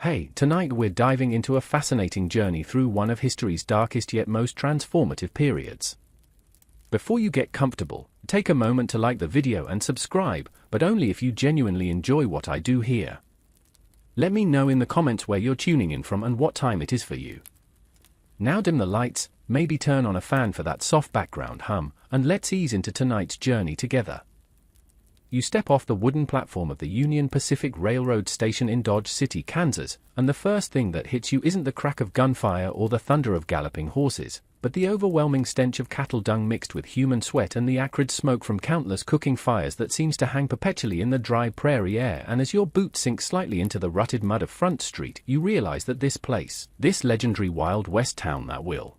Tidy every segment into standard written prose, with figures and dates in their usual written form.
Hey, tonight we're diving into a fascinating journey through one of history's darkest yet most transformative periods. Before you get comfortable, take a moment to like the video and subscribe, but only if you genuinely enjoy what I do here. Let me know in the comments where you're tuning in from and what time it is for you. Now dim the lights, maybe turn on a fan for that soft background hum, and let's ease into tonight's journey together. You step off the wooden platform of the Union Pacific Railroad station in Dodge City, Kansas, and the first thing that hits you isn't the crack of gunfire or the thunder of galloping horses, but the overwhelming stench of cattle dung mixed with human sweat and the acrid smoke from countless cooking fires that seems to hang perpetually in the dry prairie air. And as your boot sinks slightly into the rutted mud of Front Street, you realize that this place, this legendary Wild West town that will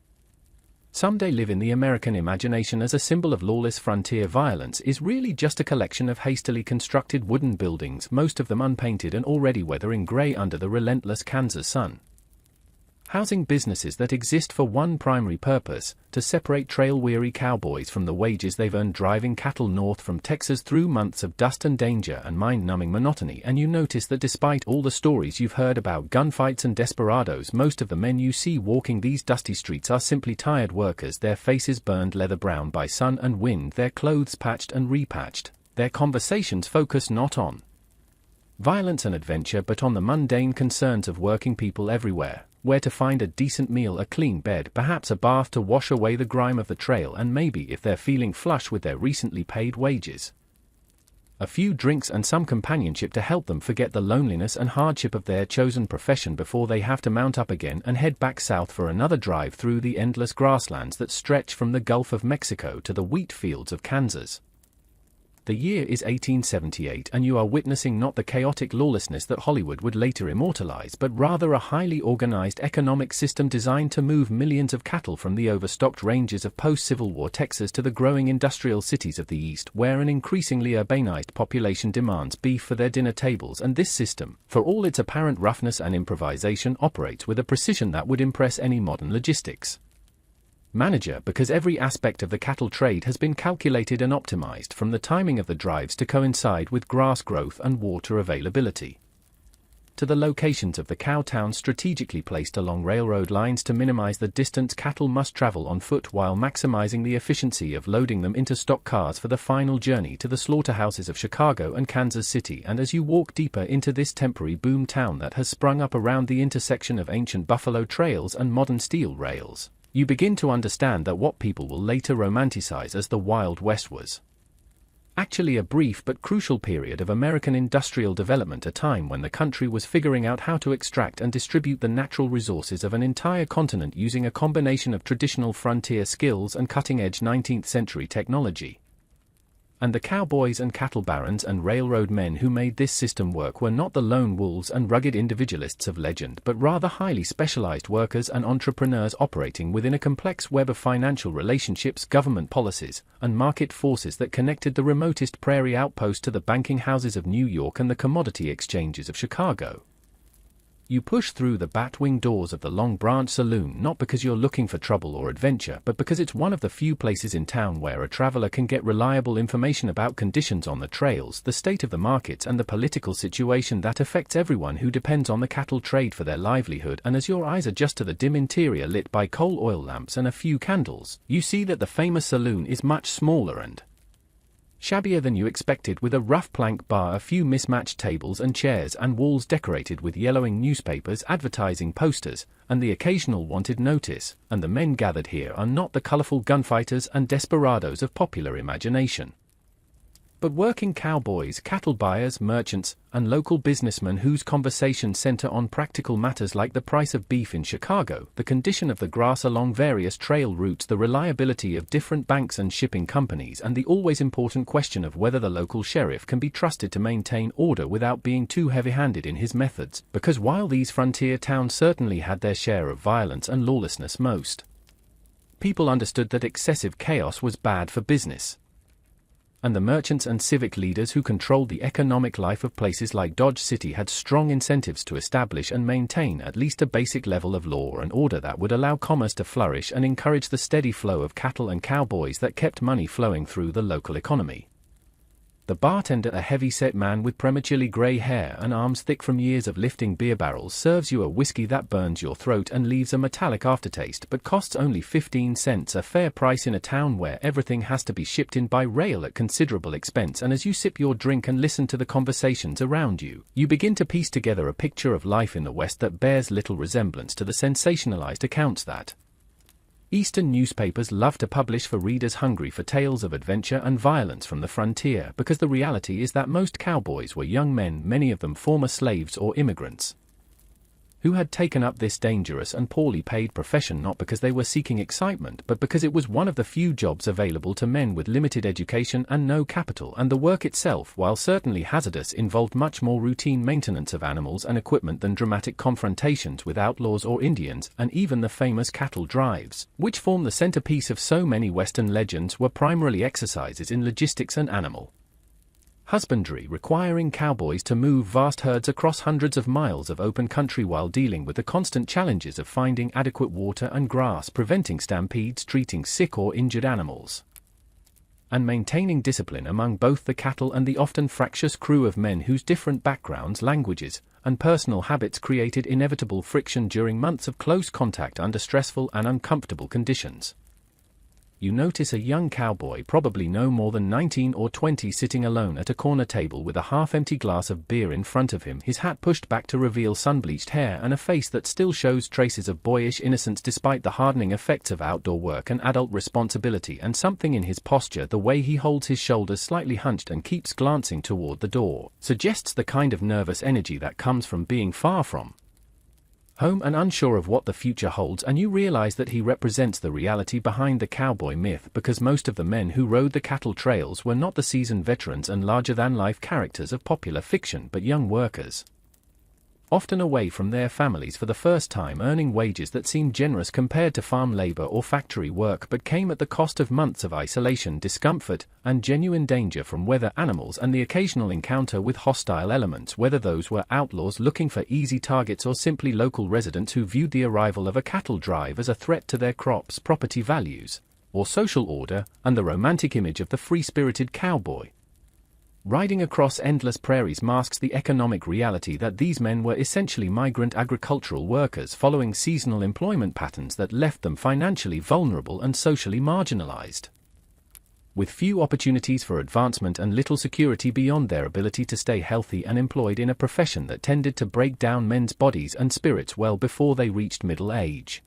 someday live in the American imagination as a symbol of lawless frontier violence, is really just a collection of hastily constructed wooden buildings, most of them unpainted and already weathering gray under the relentless Kansas sun. Housing businesses that exist for one primary purpose: to separate trail-weary cowboys from the wages they've earned driving cattle north from Texas through months of dust and danger and mind-numbing monotony. And you notice that despite all the stories you've heard about gunfights and desperados, most of the men you see walking these dusty streets are simply tired workers, their faces burned leather brown by sun and wind, their clothes patched and repatched, their conversations focus not on violence and adventure but on the mundane concerns of working people everywhere: where to find a decent meal, a clean bed, perhaps a bath to wash away the grime of the trail, and maybe, if they're feeling flush with their recently paid wages, a few drinks and some companionship to help them forget the loneliness and hardship of their chosen profession before they have to mount up again and head back south for another drive through the endless grasslands that stretch from the Gulf of Mexico to the wheat fields of Kansas. The year is 1878, and you are witnessing not the chaotic lawlessness that Hollywood would later immortalize, but rather a highly organized economic system designed to move millions of cattle from the overstocked ranges of post-Civil War Texas to the growing industrial cities of the East, where an increasingly urbanized population demands beef for their dinner tables. And this system, for all its apparent roughness and improvisation, operates with a precision that would impress any modern logistics manager, because every aspect of the cattle trade has been calculated and optimized, from the timing of the drives to coincide with grass growth and water availability, to the locations of the cow towns strategically placed along railroad lines to minimize the distance cattle must travel on foot while maximizing the efficiency of loading them into stock cars for the final journey to the slaughterhouses of Chicago and Kansas City. And as you walk deeper into this temporary boom town that has sprung up around the intersection of ancient buffalo trails and modern steel rails, you begin to understand that what people will later romanticize as the Wild West was actually a brief but crucial period of American industrial development, a time when the country was figuring out how to extract and distribute the natural resources of an entire continent using a combination of traditional frontier skills and cutting-edge 19th-century technology. And the cowboys and cattle barons and railroad men who made this system work were not the lone wolves and rugged individualists of legend, but rather highly specialized workers and entrepreneurs operating within a complex web of financial relationships, government policies, and market forces that connected the remotest prairie outpost to the banking houses of New York and the commodity exchanges of Chicago. You push through the bat-wing doors of the Long Branch Saloon not because you're looking for trouble or adventure, but because it's one of the few places in town where a traveler can get reliable information about conditions on the trails, the state of the markets, and the political situation that affects everyone who depends on the cattle trade for their livelihood. And as your eyes adjust to the dim interior lit by coal oil lamps and a few candles, you see that the famous saloon is much smaller and shabbier than you expected, with a rough plank bar, a few mismatched tables and chairs, and walls decorated with yellowing newspapers, advertising posters, and the occasional wanted notice. And the men gathered here are not the colorful gunfighters and desperados of popular imagination, but working cowboys, cattle buyers, merchants, and local businessmen whose conversations center on practical matters like the price of beef in Chicago, the condition of the grass along various trail routes, the reliability of different banks and shipping companies, and the always important question of whether the local sheriff can be trusted to maintain order without being too heavy-handed in his methods. Because while these frontier towns certainly had their share of violence and lawlessness, most people understood that excessive chaos was bad for business. And the merchants and civic leaders who controlled the economic life of places like Dodge City had strong incentives to establish and maintain at least a basic level of law and order that would allow commerce to flourish and encourage the steady flow of cattle and cowboys that kept money flowing through the local economy. The bartender, a heavy-set man with prematurely grey hair and arms thick from years of lifting beer barrels, serves you a whiskey that burns your throat and leaves a metallic aftertaste but costs only 15 cents, a fair price in a town where everything has to be shipped in by rail at considerable expense. And as you sip your drink and listen to the conversations around you, you begin to piece together a picture of life in the West that bears little resemblance to the sensationalized accounts that Eastern newspapers love to publish for readers hungry for tales of adventure and violence from the frontier, because the reality is that most cowboys were young men, many of them former slaves or immigrants, who had taken up this dangerous and poorly paid profession not because they were seeking excitement but because it was one of the few jobs available to men with limited education and no capital, and the work itself, while certainly hazardous, involved much more routine maintenance of animals and equipment than dramatic confrontations with outlaws or Indians. And even the famous cattle drives, which form the centerpiece of so many Western legends, were primarily exercises in logistics and animal husbandry, requiring cowboys to move vast herds across hundreds of miles of open country while dealing with the constant challenges of finding adequate water and grass, preventing stampedes, treating sick or injured animals, and maintaining discipline among both the cattle and the often fractious crew of men whose different backgrounds, languages, and personal habits created inevitable friction during months of close contact under stressful and uncomfortable conditions. You notice a young cowboy, probably no more than 19 or 20, sitting alone at a corner table with a half-empty glass of beer in front of him, his hat pushed back to reveal sun-bleached hair and a face that still shows traces of boyish innocence despite the hardening effects of outdoor work and adult responsibility. And something in his posture, the way he holds his shoulders slightly hunched and keeps glancing toward the door, suggests the kind of nervous energy that comes from being far from home and unsure of what the future holds. And you realize that he represents the reality behind the cowboy myth, because most of the men who rode the cattle trails were not the seasoned veterans and larger-than-life characters of popular fiction, but young workers, often away from their families for the first time, earning wages that seemed generous compared to farm labor or factory work, but came at the cost of months of isolation, discomfort, and genuine danger from weather, animals, and the occasional encounter with hostile elements, whether those were outlaws looking for easy targets or simply local residents who viewed the arrival of a cattle drive as a threat to their crops, property values, or social order. And the romantic image of the free-spirited cowboy riding across endless prairies masks the economic reality that these men were essentially migrant agricultural workers following seasonal employment patterns that left them financially vulnerable and socially marginalized, with few opportunities for advancement and little security beyond their ability to stay healthy and employed in a profession that tended to break down men's bodies and spirits well before they reached middle age.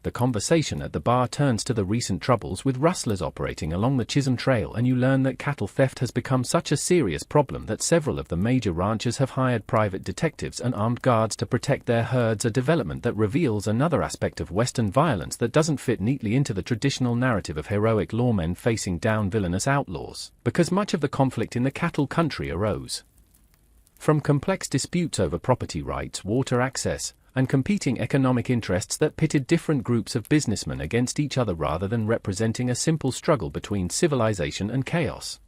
The conversation at the bar turns to the recent troubles with rustlers operating along the Chisholm Trail, and you learn that cattle theft has become such a serious problem that several of the major ranchers have hired private detectives and armed guards to protect their herds, a development that reveals another aspect of Western violence that doesn't fit neatly into the traditional narrative of heroic lawmen facing down villainous outlaws, because much of the conflict in the cattle country arose from complex disputes over property rights, water access, and competing economic interests that pitted different groups of businessmen against each other rather than representing a simple struggle between civilization and chaos.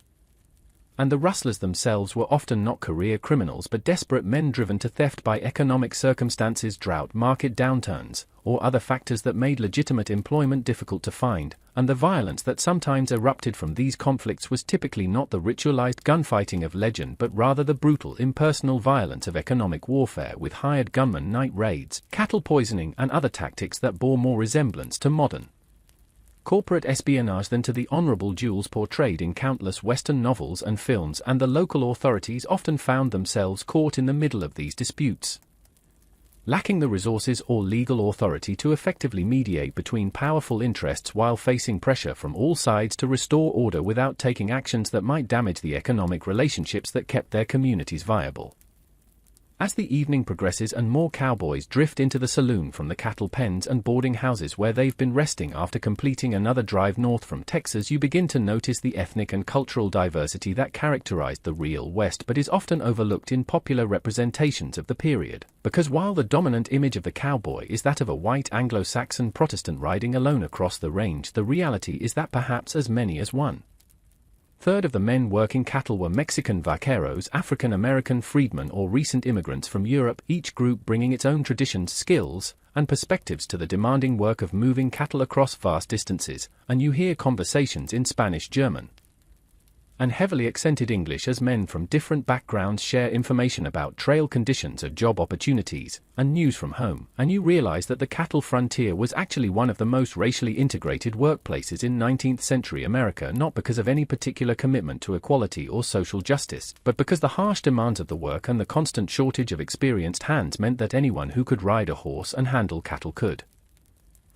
And the rustlers themselves were often not career criminals but desperate men driven to theft by economic circumstances, drought, market downturns, or other factors that made legitimate employment difficult to find. And the violence that sometimes erupted from these conflicts was typically not the ritualized gunfighting of legend but rather the brutal, impersonal violence of economic warfare with hired gunmen, night raids, cattle poisoning, and other tactics that bore more resemblance to modern corporate espionage than to the honorable duels portrayed in countless Western novels and films. And the local authorities often found themselves caught in the middle of these disputes, lacking the resources or legal authority to effectively mediate between powerful interests while facing pressure from all sides to restore order without taking actions that might damage the economic relationships that kept their communities viable. As the evening progresses and more cowboys drift into the saloon from the cattle pens and boarding houses where they've been resting after completing another drive north from Texas, you begin to notice the ethnic and cultural diversity that characterized the real West but is often overlooked in popular representations of the period. Because while the dominant image of the cowboy is that of a white Anglo-Saxon Protestant riding alone across the range, the reality is that perhaps as many as 1/3 of the men working cattle were Mexican vaqueros, African-American freedmen, or recent immigrants from Europe, each group bringing its own traditions, skills, and perspectives to the demanding work of moving cattle across vast distances. And you hear conversations in Spanish, German, and heavily accented English as men from different backgrounds share information about trail conditions or job opportunities, and news from home, and you realize that the cattle frontier was actually one of the most racially integrated workplaces in 19th century America, not because of any particular commitment to equality or social justice, but because the harsh demands of the work and the constant shortage of experienced hands meant that anyone who could ride a horse and handle cattle could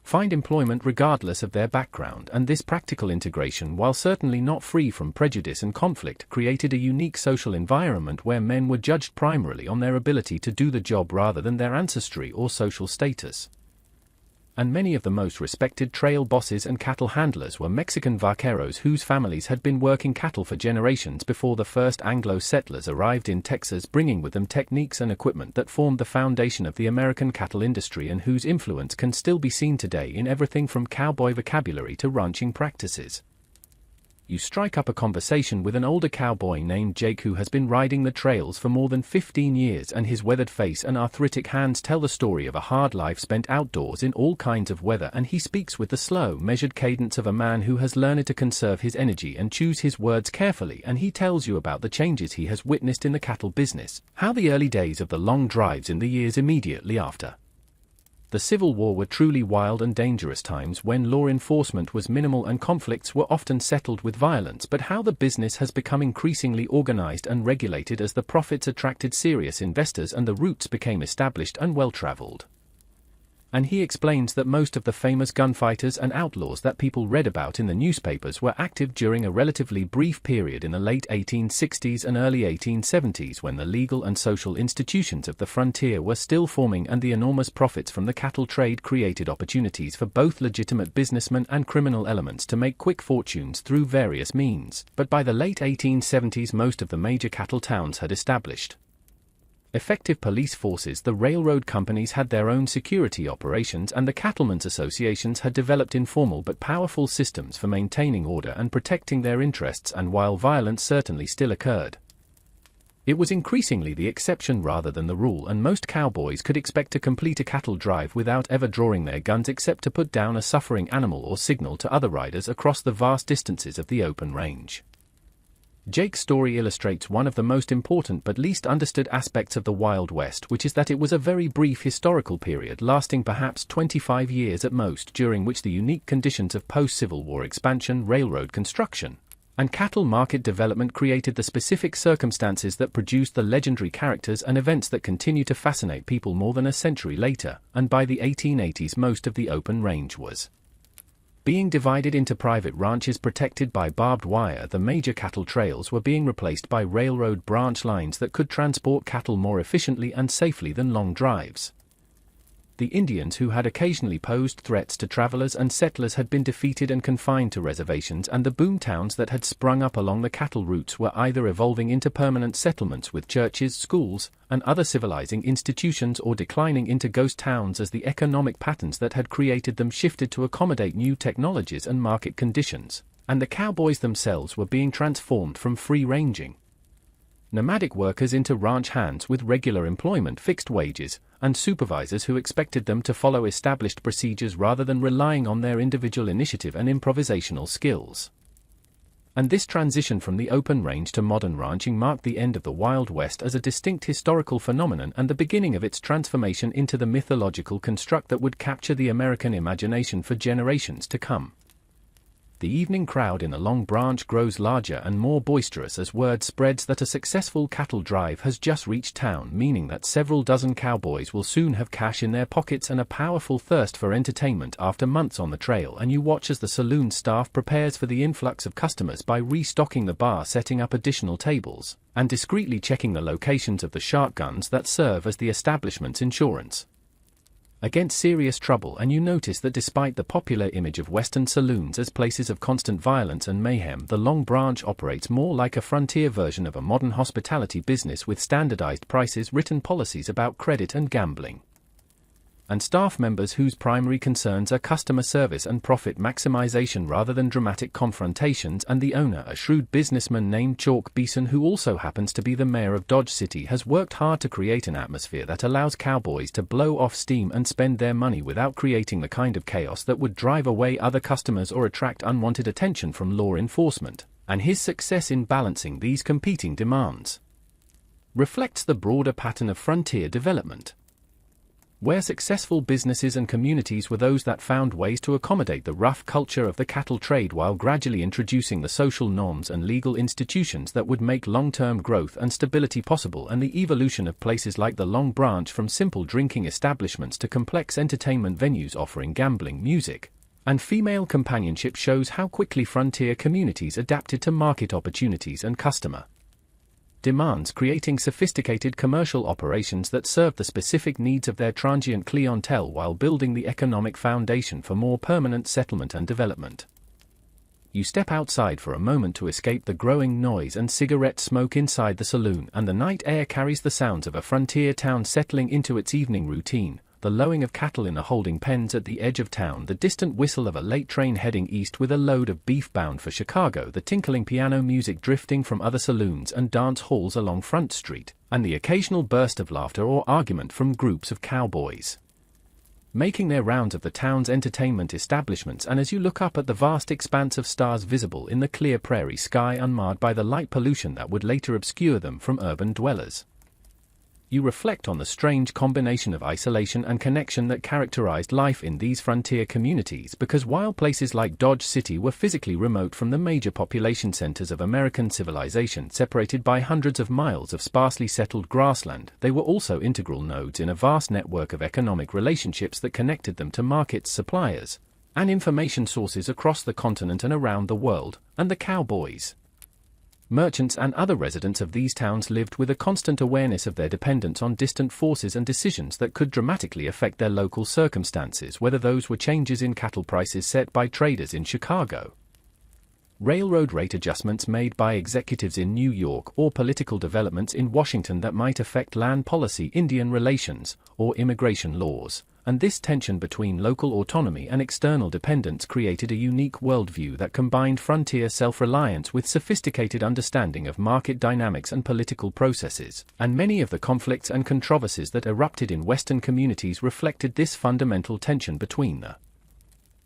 find employment regardless of their background, and this practical integration, while certainly not free from prejudice and conflict, created a unique social environment where men were judged primarily on their ability to do the job rather than their ancestry or social status. And many of the most respected trail bosses and cattle handlers were Mexican vaqueros whose families had been working cattle for generations before the first Anglo settlers arrived in Texas, bringing with them techniques and equipment that formed the foundation of the American cattle industry and whose influence can still be seen today in everything from cowboy vocabulary to ranching practices. You strike up a conversation with an older cowboy named Jake who has been riding the trails for more than 15 years, and his weathered face and arthritic hands tell the story of a hard life spent outdoors in all kinds of weather, and he speaks with the slow, measured cadence of a man who has learned to conserve his energy and choose his words carefully, and he tells you about the changes he has witnessed in the cattle business, how the early days of the long drives in the years immediately after the Civil War were truly wild and dangerous times when law enforcement was minimal and conflicts were often settled with violence, but how the business has become increasingly organized and regulated as the profits attracted serious investors and the routes became established and well-traveled. And he explains that most of the famous gunfighters and outlaws that people read about in the newspapers were active during a relatively brief period in the late 1860s and early 1870s, when the legal and social institutions of the frontier were still forming, and the enormous profits from the cattle trade created opportunities for both legitimate businessmen and criminal elements to make quick fortunes through various means. But by the late 1870s, most of the major cattle towns had established effective police forces, the railroad companies had their own security operations, and the cattlemen's associations had developed informal but powerful systems for maintaining order and protecting their interests. And while violence certainly still occurred, it was increasingly the exception rather than the rule, and most cowboys could expect to complete a cattle drive without ever drawing their guns except to put down a suffering animal or signal to other riders across the vast distances of the open range. Jake's story illustrates one of the most important but least understood aspects of the Wild West, which is that it was a very brief historical period lasting perhaps 25 years at most, during which the unique conditions of post-Civil War expansion, railroad construction, and cattle market development created the specific circumstances that produced the legendary characters and events that continue to fascinate people more than a century later. And by the 1880s, most of the open range was being divided into private ranches protected by barbed wire. The major cattle trails were being replaced by railroad branch lines that could transport cattle more efficiently and safely than long drives. The Indians, who had occasionally posed threats to travelers and settlers, had been defeated and confined to reservations, and the boom towns that had sprung up along the cattle routes were either evolving into permanent settlements with churches, schools, and other civilizing institutions, or declining into ghost towns as the economic patterns that had created them shifted to accommodate new technologies and market conditions, and the cowboys themselves were being transformed from free-ranging nomadic workers into ranch hands with regular employment, fixed wages, and supervisors who expected them to follow established procedures rather than relying on their individual initiative and improvisational skills. And this transition from the open range to modern ranching marked the end of the Wild West as a distinct historical phenomenon and the beginning of its transformation into the mythological construct that would capture the American imagination for generations to come. The evening crowd in the Long Branch grows larger and more boisterous as word spreads that a successful cattle drive has just reached town, meaning that several dozen cowboys will soon have cash in their pockets and a powerful thirst for entertainment after months on the trail. And you watch as the saloon staff prepares for the influx of customers by restocking the bar, setting up additional tables, and discreetly checking the locations of the shotguns that serve as the establishment's insurance against serious trouble. And you notice that despite the popular image of Western saloons as places of constant violence and mayhem, the Long Branch operates more like a frontier version of a modern hospitality business with standardized prices, written policies about credit and gambling, and staff members whose primary concerns are customer service and profit maximization rather than dramatic confrontations. And the owner, a shrewd businessman named Chalk Beeson, who also happens to be the mayor of Dodge City, has worked hard to create an atmosphere that allows cowboys to blow off steam and spend their money without creating the kind of chaos that would drive away other customers or attract unwanted attention from law enforcement. and his success in balancing these competing demands reflects the broader pattern of frontier development, where successful businesses and communities were those that found ways to accommodate the rough culture of the cattle trade while gradually introducing the social norms and legal institutions that would make long-term growth and stability possible. And the evolution of places like the Long Branch from simple drinking establishments to complex entertainment venues offering gambling, music, and female companionship shows how quickly frontier communities adapted to market opportunities and customer demands, creating sophisticated commercial operations that served the specific needs of their transient clientele while building the economic foundation for more permanent settlement and development. You step outside for a moment to escape the growing noise and cigarette smoke inside the saloon, and the night air carries the sounds of a frontier town settling into its evening routine. The lowing of cattle in the holding pens at the edge of town, the distant whistle of a late train heading east with a load of beef bound for Chicago, the tinkling piano music drifting from other saloons and dance halls along Front Street, and the occasional burst of laughter or argument from groups of cowboys making their rounds of the town's entertainment establishments. And as you look up at the vast expanse of stars visible in the clear prairie sky unmarred by the light pollution that would later obscure them from urban dwellers, you reflect on the strange combination of isolation and connection that characterized life in these frontier communities, because while places like Dodge City were physically remote from the major population centers of American civilization, separated by hundreds of miles of sparsely settled grassland, they were also integral nodes in a vast network of economic relationships that connected them to markets, suppliers, and information sources across the continent and around the world. And the cowboys, merchants, and other residents of these towns lived with a constant awareness of their dependence on distant forces and decisions that could dramatically affect their local circumstances, whether those were changes in cattle prices set by traders in Chicago, railroad rate adjustments made by executives in New York, or political developments in Washington that might affect land policy, Indian relations, or immigration laws. And this tension between local autonomy and external dependence created a unique worldview that combined frontier self-reliance with sophisticated understanding of market dynamics and political processes. And many of the conflicts and controversies that erupted in Western communities reflected this fundamental tension between the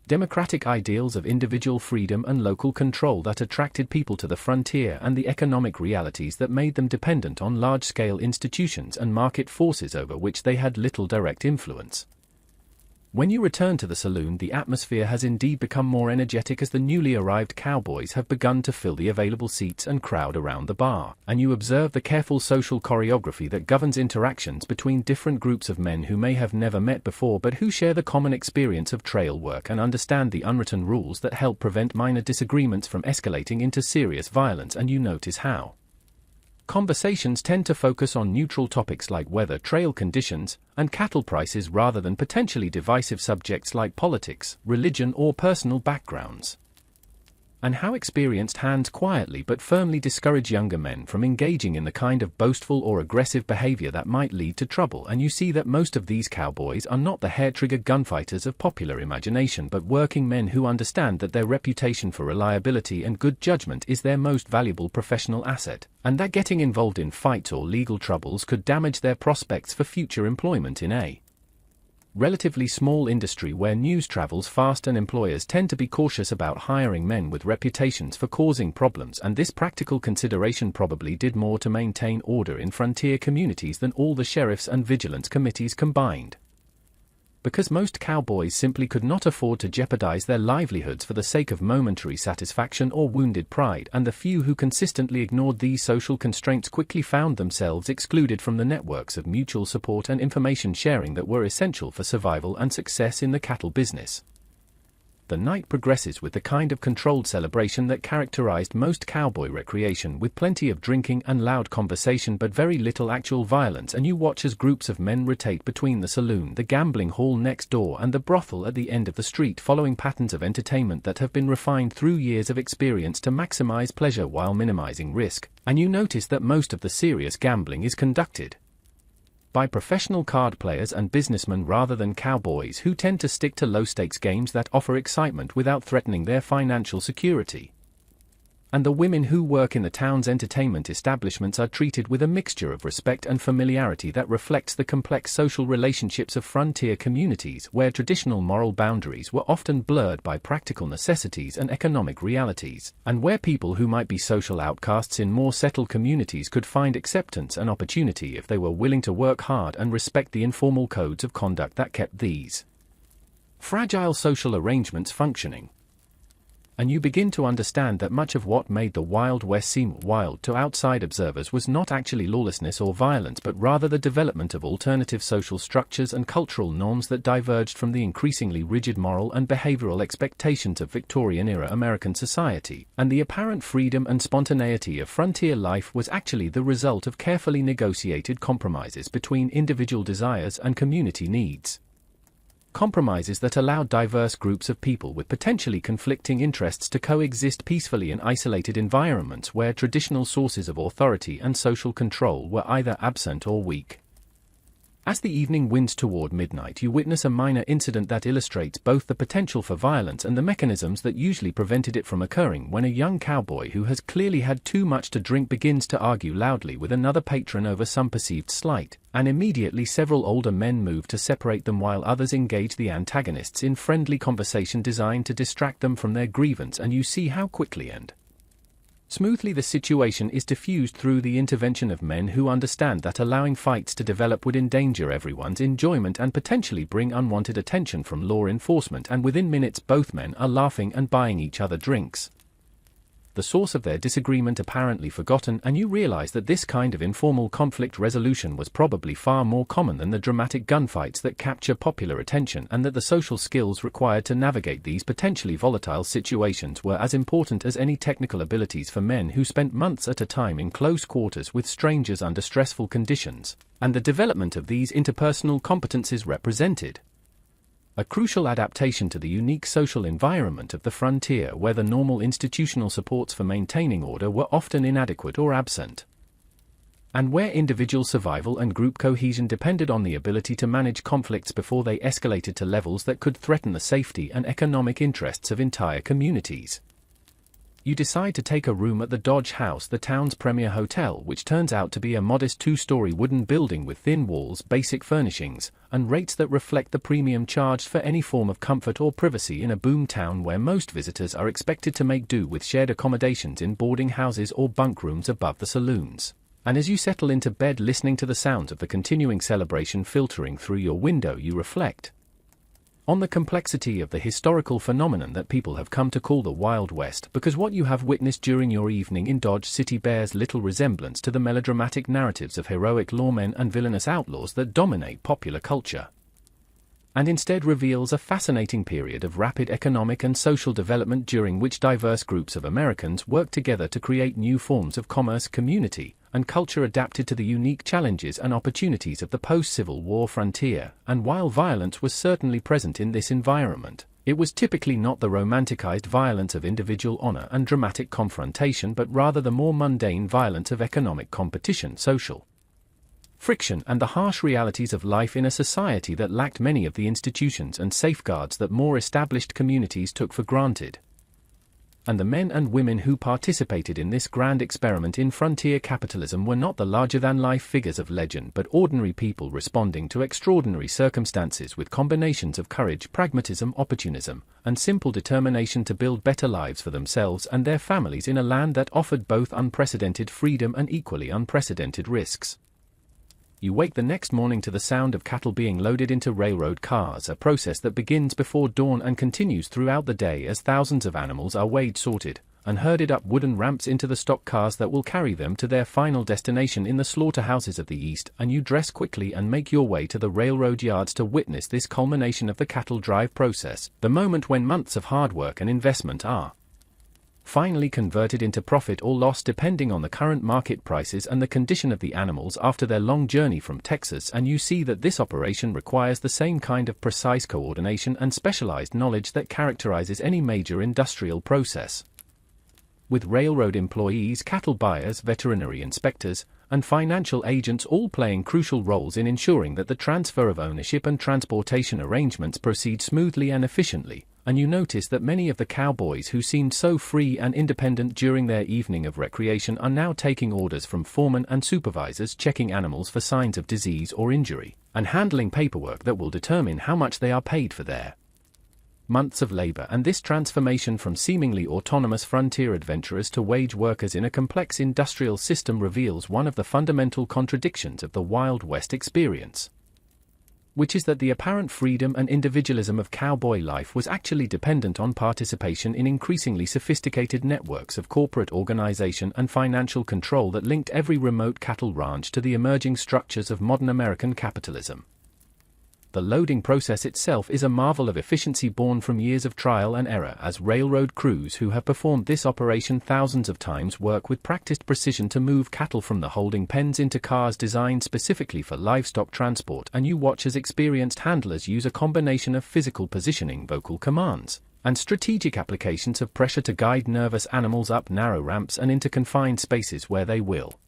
democratic ideals of individual freedom and local control that attracted people to the frontier, and the economic realities that made them dependent on large-scale institutions and market forces over which they had little direct influence. When you return to the saloon, the atmosphere has indeed become more energetic as the newly arrived cowboys have begun to fill the available seats and crowd around the bar, and you observe the careful social choreography that governs interactions between different groups of men who may have never met before but who share the common experience of trail work and understand the unwritten rules that help prevent minor disagreements from escalating into serious violence. And you notice how conversations tend to focus on neutral topics like weather, trail conditions, and cattle prices rather than potentially divisive subjects like politics, religion, or personal backgrounds. And how experienced hands quietly but firmly discourage younger men from engaging in the kind of boastful or aggressive behavior that might lead to trouble. And you see that most of these cowboys are not the hair-trigger gunfighters of popular imagination, but working men who understand that their reputation for reliability and good judgment is their most valuable professional asset, and that getting involved in fights or legal troubles could damage their prospects for future employment in a relatively small industry where news travels fast and employers tend to be cautious about hiring men with reputations for causing problems. And this practical consideration probably did more to maintain order in frontier communities than all the sheriffs and vigilance committees combined, because most cowboys simply could not afford to jeopardize their livelihoods for the sake of momentary satisfaction or wounded pride. And the few who consistently ignored these social constraints quickly found themselves excluded from the networks of mutual support and information sharing that were essential for survival and success in the cattle business. The night progresses with the kind of controlled celebration that characterized most cowboy recreation, with plenty of drinking and loud conversation but very little actual violence. And you watch as groups of men rotate between the saloon, the gambling hall next door, and the brothel at the end of the street, following patterns of entertainment that have been refined through years of experience to maximize pleasure while minimizing risk. And you notice that most of the serious gambling is conducted by professional card players and businessmen rather than cowboys, who tend to stick to low-stakes games that offer excitement without threatening their financial security. And the women who work in the town's entertainment establishments are treated with a mixture of respect and familiarity that reflects the complex social relationships of frontier communities where traditional moral boundaries were often blurred by practical necessities and economic realities, and where people who might be social outcasts in more settled communities could find acceptance and opportunity if they were willing to work hard and respect the informal codes of conduct that kept these fragile social arrangements functioning. And you begin to understand that much of what made the Wild West seem wild to outside observers was not actually lawlessness or violence, but rather the development of alternative social structures and cultural norms that diverged from the increasingly rigid moral and behavioral expectations of Victorian-era American society, and the apparent freedom and spontaneity of frontier life was actually the result of carefully negotiated compromises between individual desires and community needs. Compromises that allowed diverse groups of people with potentially conflicting interests to coexist peacefully in isolated environments where traditional sources of authority and social control were either absent or weak. As the evening winds toward midnight, you witness a minor incident that illustrates both the potential for violence and the mechanisms that usually prevented it from occurring when a young cowboy who has clearly had too much to drink begins to argue loudly with another patron over some perceived slight, and immediately several older men move to separate them while others engage the antagonists in friendly conversation designed to distract them from their grievance, and you see how quickly and smoothly the situation is diffused through the intervention of men who understand that allowing fights to develop would endanger everyone's enjoyment and potentially bring unwanted attention from law enforcement, and within minutes both men are laughing and buying each other drinks. The source of their disagreement apparently forgotten, and you realize that this kind of informal conflict resolution was probably far more common than the dramatic gunfights that capture popular attention, and that the social skills required to navigate these potentially volatile situations were as important as any technical abilities for men who spent months at a time in close quarters with strangers under stressful conditions, and the development of these interpersonal competencies represented a crucial adaptation to the unique social environment of the frontier, where the normal institutional supports for maintaining order were often inadequate or absent, and where individual survival and group cohesion depended on the ability to manage conflicts before they escalated to levels that could threaten the safety and economic interests of entire communities. You decide to take a room at the Dodge House, the town's premier hotel, which turns out to be a modest two-story wooden building with thin walls, basic furnishings, and rates that reflect the premium charged for any form of comfort or privacy in a boom town where most visitors are expected to make do with shared accommodations in boarding houses or bunk rooms above the saloons. And as you settle into bed listening to the sounds of the continuing celebration filtering through your window, you reflect on the complexity of the historical phenomenon that people have come to call the Wild West, because what you have witnessed during your evening in Dodge City bears little resemblance to the melodramatic narratives of heroic lawmen and villainous outlaws that dominate popular culture, and instead reveals a fascinating period of rapid economic and social development during which diverse groups of Americans worked together to create new forms of commerce, community, and culture adapted to the unique challenges and opportunities of the post-Civil War frontier. And while violence was certainly present in this environment, it was typically not the romanticized violence of individual honor and dramatic confrontation, but rather the more mundane violence of economic competition, social friction, and the harsh realities of life in a society that lacked many of the institutions and safeguards that more established communities took for granted. And the men and women who participated in this grand experiment in frontier capitalism were not the larger-than-life figures of legend, but ordinary people responding to extraordinary circumstances with combinations of courage, pragmatism, opportunism, and simple determination to build better lives for themselves and their families in a land that offered both unprecedented freedom and equally unprecedented risks. You wake the next morning to the sound of cattle being loaded into railroad cars, a process that begins before dawn and continues throughout the day as thousands of animals are weighed, sorted, and herded up wooden ramps into the stock cars that will carry them to their final destination in the slaughterhouses of the East. And you dress quickly and make your way to the railroad yards to witness this culmination of the cattle drive process, the moment when months of hard work and investment are finally converted into profit or loss depending on the current market prices and the condition of the animals after their long journey from Texas. And you see that this operation requires the same kind of precise coordination and specialized knowledge that characterizes any major industrial process. With railroad employees, cattle buyers, veterinary inspectors, and financial agents all playing crucial roles in ensuring that the transfer of ownership and transportation arrangements proceed smoothly and efficiently. And you notice that many of the cowboys who seemed so free and independent during their evening of recreation are now taking orders from foremen and supervisors, checking animals for signs of disease or injury, and handling paperwork that will determine how much they are paid for their months of labor. And this transformation from seemingly autonomous frontier adventurers to wage workers in a complex industrial system reveals one of the fundamental contradictions of the Wild West experience, which is that the apparent freedom and individualism of cowboy life was actually dependent on participation in increasingly sophisticated networks of corporate organization and financial control that linked every remote cattle ranch to the emerging structures of modern American capitalism. The loading process itself is a marvel of efficiency born from years of trial and error, as railroad crews who have performed this operation thousands of times work with practiced precision to move cattle from the holding pens into cars designed specifically for livestock transport, and you watch as experienced handlers use a combination of physical positioning, vocal commands, and strategic applications of pressure to guide nervous animals up narrow ramps and into confined spaces where they will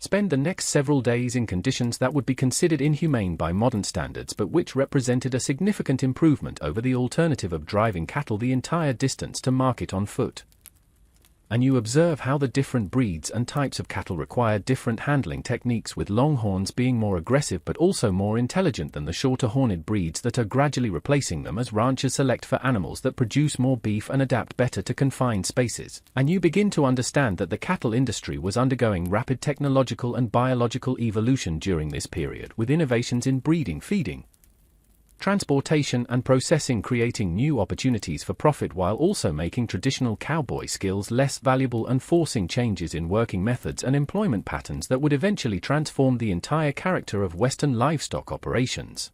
spend the next several days in conditions that would be considered inhumane by modern standards, but which represented a significant improvement over the alternative of driving cattle the entire distance to market on foot. And you observe how the different breeds and types of cattle require different handling techniques, with longhorns being more aggressive but also more intelligent than the shorter horned breeds that are gradually replacing them as ranchers select for animals that produce more beef and adapt better to confined spaces. And you begin to understand that the cattle industry was undergoing rapid technological and biological evolution during this period, with innovations in breeding, feeding, transportation and processing creating new opportunities for profit while also making traditional cowboy skills less valuable and forcing changes in working methods and employment patterns that would eventually transform the entire character of Western livestock operations.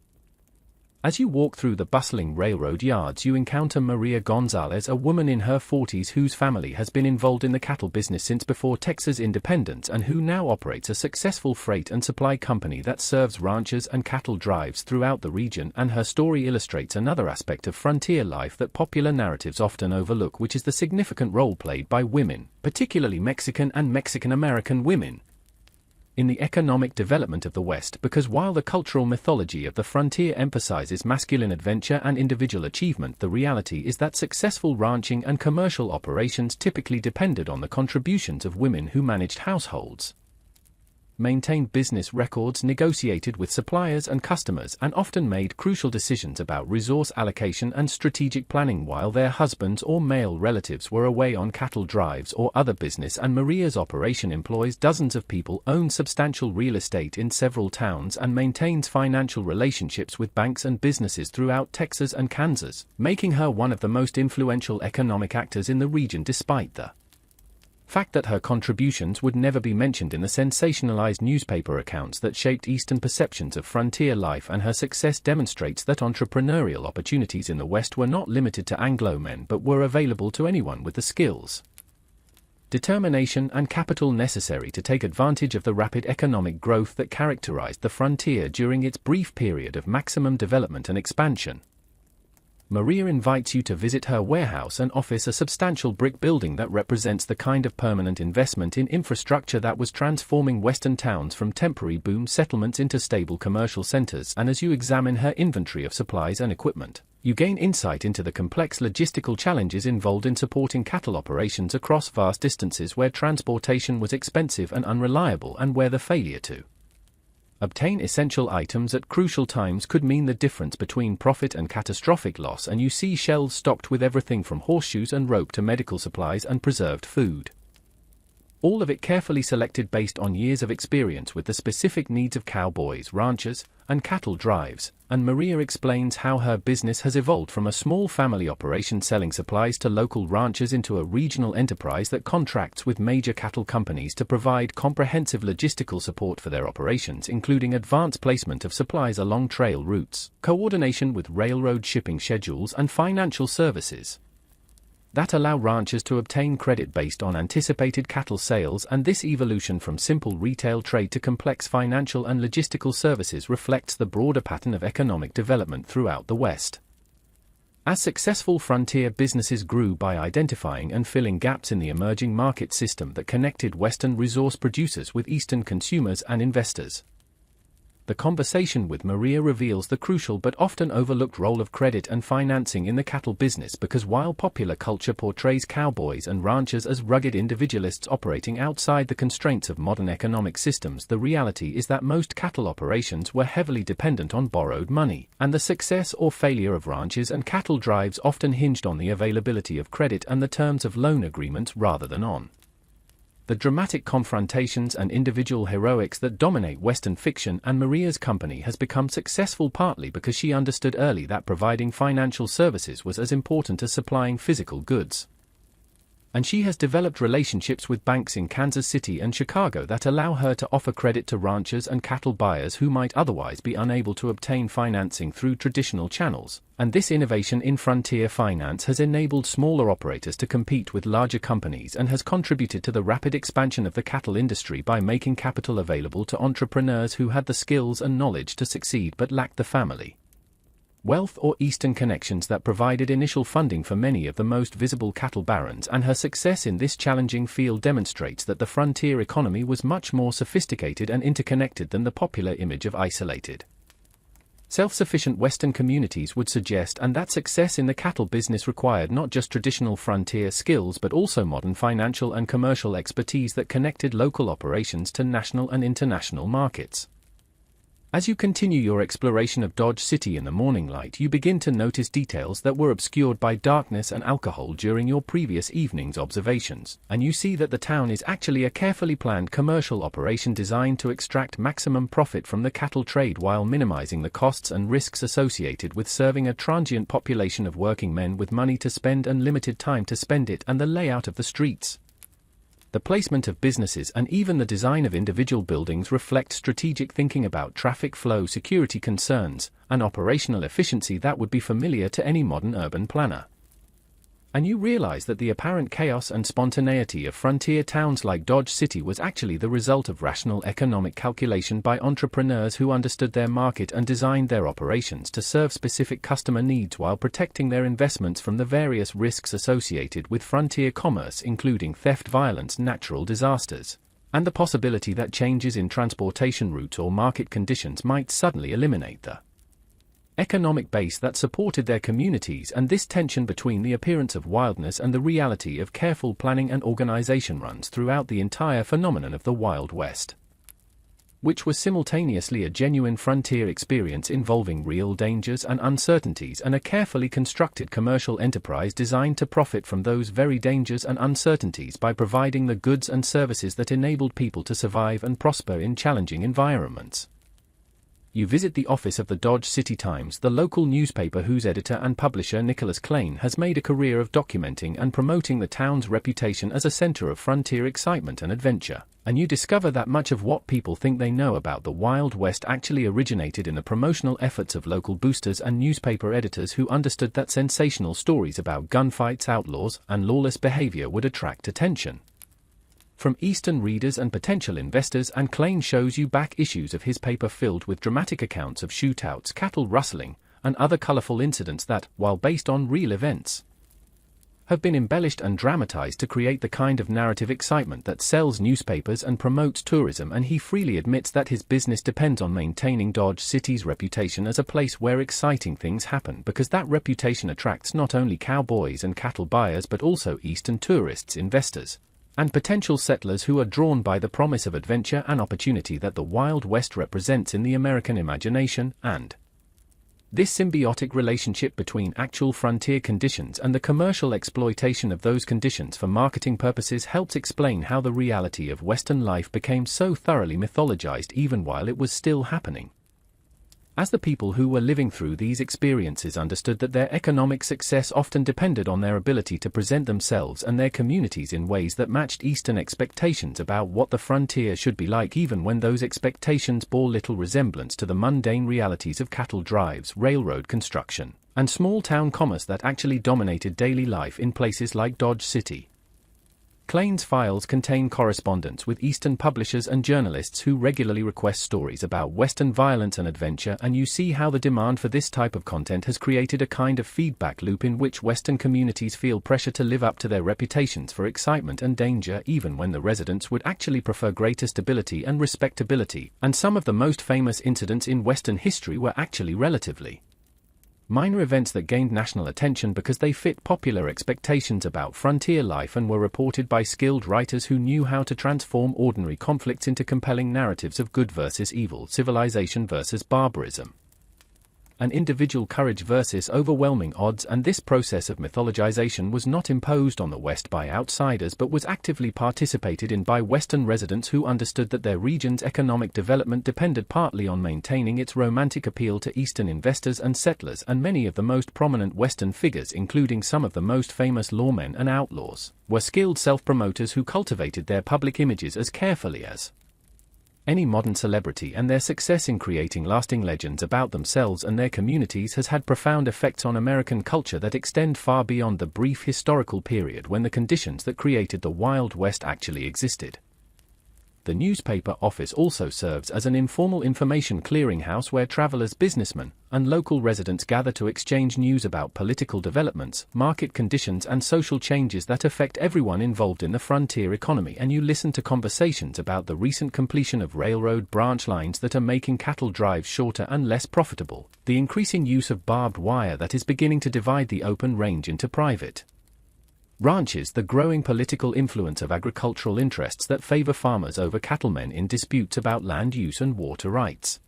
As you walk through the bustling railroad yards, you encounter Maria Gonzalez, a woman in her 40s whose family has been involved in the cattle business since before Texas independence and who now operates a successful freight and supply company that serves ranchers and cattle drives throughout the region. And her story illustrates another aspect of frontier life that popular narratives often overlook, which is the significant role played by women, particularly Mexican and Mexican-American women, in the economic development of the West, because while the cultural mythology of the frontier emphasizes masculine adventure and individual achievement, the reality is that successful ranching and commercial operations typically depended on the contributions of women who managed households, maintained business records, negotiated with suppliers and customers, and often made crucial decisions about resource allocation and strategic planning while their husbands or male relatives were away on cattle drives or other business. And Maria's operation employs dozens of people, owns substantial real estate in several towns, and maintains financial relationships with banks and businesses throughout Texas and Kansas, making her one of the most influential economic actors in the region, despite the fact that her contributions would never be mentioned in the sensationalized newspaper accounts that shaped Eastern perceptions of frontier life. And her success demonstrates that entrepreneurial opportunities in the West were not limited to Anglo men but were available to anyone with the skills, determination and capital necessary to take advantage of the rapid economic growth that characterized the frontier during its brief period of maximum development and expansion. Maria invites you to visit her warehouse and office, a substantial brick building that represents the kind of permanent investment in infrastructure that was transforming Western towns from temporary boom settlements into stable commercial centers. And as you examine her inventory of supplies and equipment, you gain insight into the complex logistical challenges involved in supporting cattle operations across vast distances where transportation was expensive and unreliable, and where the failure to obtain essential items at crucial times could mean the difference between profit and catastrophic loss. And you see shelves stocked with everything from horseshoes and rope to medical supplies and preserved food, all of it carefully selected based on years of experience with the specific needs of cowboys, ranchers, and cattle drives. And Maria explains how her business has evolved from a small family operation selling supplies to local ranchers into a regional enterprise that contracts with major cattle companies to provide comprehensive logistical support for their operations, including advanced placement of supplies along trail routes, coordination with railroad shipping schedules, and financial services that allow ranchers to obtain credit based on anticipated cattle sales. And this evolution from simple retail trade to complex financial and logistical services reflects the broader pattern of economic development throughout the West. As successful frontier businesses grew by identifying and filling gaps in the emerging market system that connected Western resource producers with Eastern consumers and investors. The conversation with Maria reveals the crucial but often overlooked role of credit and financing in the cattle business, because while popular culture portrays cowboys and ranchers as rugged individualists operating outside the constraints of modern economic systems, the reality is that most cattle operations were heavily dependent on borrowed money, and the success or failure of ranches and cattle drives often hinged on the availability of credit and the terms of loan agreements rather than on the dramatic confrontations and individual heroics that dominate Western fiction. And Maria's company has become successful partly because she understood early that providing financial services was as important as supplying physical goods. And she has developed relationships with banks in Kansas City and Chicago that allow her to offer credit to ranchers and cattle buyers who might otherwise be unable to obtain financing through traditional channels. And this innovation in frontier finance has enabled smaller operators to compete with larger companies and has contributed to the rapid expansion of the cattle industry by making capital available to entrepreneurs who had the skills and knowledge to succeed but lacked the family wealth or Eastern connections that provided initial funding for many of the most visible cattle barons. And her success in this challenging field demonstrates that the frontier economy was much more sophisticated and interconnected than the popular image of isolated, self-sufficient Western communities would suggest, and that success in the cattle business required not just traditional frontier skills but also modern financial and commercial expertise that connected local operations to national and international markets. As you continue your exploration of Dodge City in the morning light, you begin to notice details that were obscured by darkness and alcohol during your previous evening's observations, and you see that the town is actually a carefully planned commercial operation designed to extract maximum profit from the cattle trade while minimizing the costs and risks associated with serving a transient population of working men with money to spend and limited time to spend it. And the layout of the streets, the placement of businesses, and even the design of individual buildings reflect strategic thinking about traffic flow, security concerns, and operational efficiency that would be familiar to any modern urban planner. And you realize that the apparent chaos and spontaneity of frontier towns like Dodge City was actually the result of rational economic calculation by entrepreneurs who understood their market and designed their operations to serve specific customer needs while protecting their investments from the various risks associated with frontier commerce, including theft, violence, natural disasters, and the possibility that changes in transportation routes or market conditions might suddenly eliminate the economic base that supported their communities. And this tension between the appearance of wildness and the reality of careful planning and organization runs throughout the entire phenomenon of the Wild West, which was simultaneously a genuine frontier experience involving real dangers and uncertainties and a carefully constructed commercial enterprise designed to profit from those very dangers and uncertainties by providing the goods and services that enabled people to survive and prosper in challenging environments. You visit the office of the Dodge City Times, the local newspaper whose editor and publisher Nicholas Klain has made a career of documenting and promoting the town's reputation as a center of frontier excitement and adventure, and you discover that much of what people think they know about the Wild West actually originated in the promotional efforts of local boosters and newspaper editors who understood that sensational stories about gunfights, outlaws, and lawless behavior would attract attention from Eastern readers and potential investors. And Klain shows you back issues of his paper filled with dramatic accounts of shootouts, cattle rustling, and other colorful incidents that, while based on real events, have been embellished and dramatized to create the kind of narrative excitement that sells newspapers and promotes tourism. And he freely admits that his business depends on maintaining Dodge City's reputation as a place where exciting things happen, because that reputation attracts not only cowboys and cattle buyers but also Eastern tourists, investors, and potential settlers who are drawn by the promise of adventure and opportunity that the Wild West represents in the American imagination. And this symbiotic relationship between actual frontier conditions and the commercial exploitation of those conditions for marketing purposes helps explain how the reality of Western life became so thoroughly mythologized even while it was still happening. As the people who were living through these experiences understood that their economic success often depended on their ability to present themselves and their communities in ways that matched Eastern expectations about what the frontier should be like, even when those expectations bore little resemblance to the mundane realities of cattle drives, railroad construction, and small-town commerce that actually dominated daily life in places like Dodge City. Klein's files contain correspondence with Eastern publishers and journalists who regularly request stories about Western violence and adventure, and you see how the demand for this type of content has created a kind of feedback loop in which Western communities feel pressure to live up to their reputations for excitement and danger, even when the residents would actually prefer greater stability and respectability, and some of the most famous incidents in Western history were actually relatively minor events that gained national attention because they fit popular expectations about frontier life and were reported by skilled writers who knew how to transform ordinary conflicts into compelling narratives of good versus evil, civilization versus barbarism, and individual courage versus overwhelming odds. And this process of mythologization was not imposed on the West by outsiders but was actively participated in by Western residents who understood that their region's economic development depended partly on maintaining its romantic appeal to Eastern investors and settlers, and many of the most prominent Western figures, including some of the most famous lawmen and outlaws, were skilled self-promoters who cultivated their public images as carefully as any modern celebrity, and their success in creating lasting legends about themselves and their communities has had profound effects on American culture that extend far beyond the brief historical period when the conditions that created the Wild West actually existed. The newspaper office also serves as an informal information clearinghouse where travelers, businessmen, and local residents gather to exchange news about political developments, market conditions, and social changes that affect everyone involved in the frontier economy, and you listen to conversations about the recent completion of railroad branch lines that are making cattle drives shorter and less profitable, the increasing use of barbed wire that is beginning to divide the open range into private ranches, the growing political influence of agricultural interests that favor farmers over cattlemen in disputes about land use and water rights,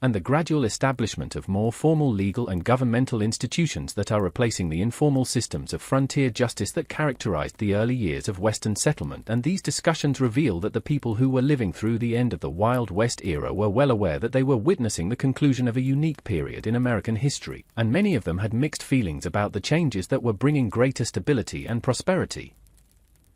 and the gradual establishment of more formal legal and governmental institutions that are replacing the informal systems of frontier justice that characterized the early years of Western settlement. And these discussions reveal that the people who were living through the end of the Wild West era were well aware that they were witnessing the conclusion of a unique period in American history, and many of them had mixed feelings about the changes that were bringing greater stability and prosperity,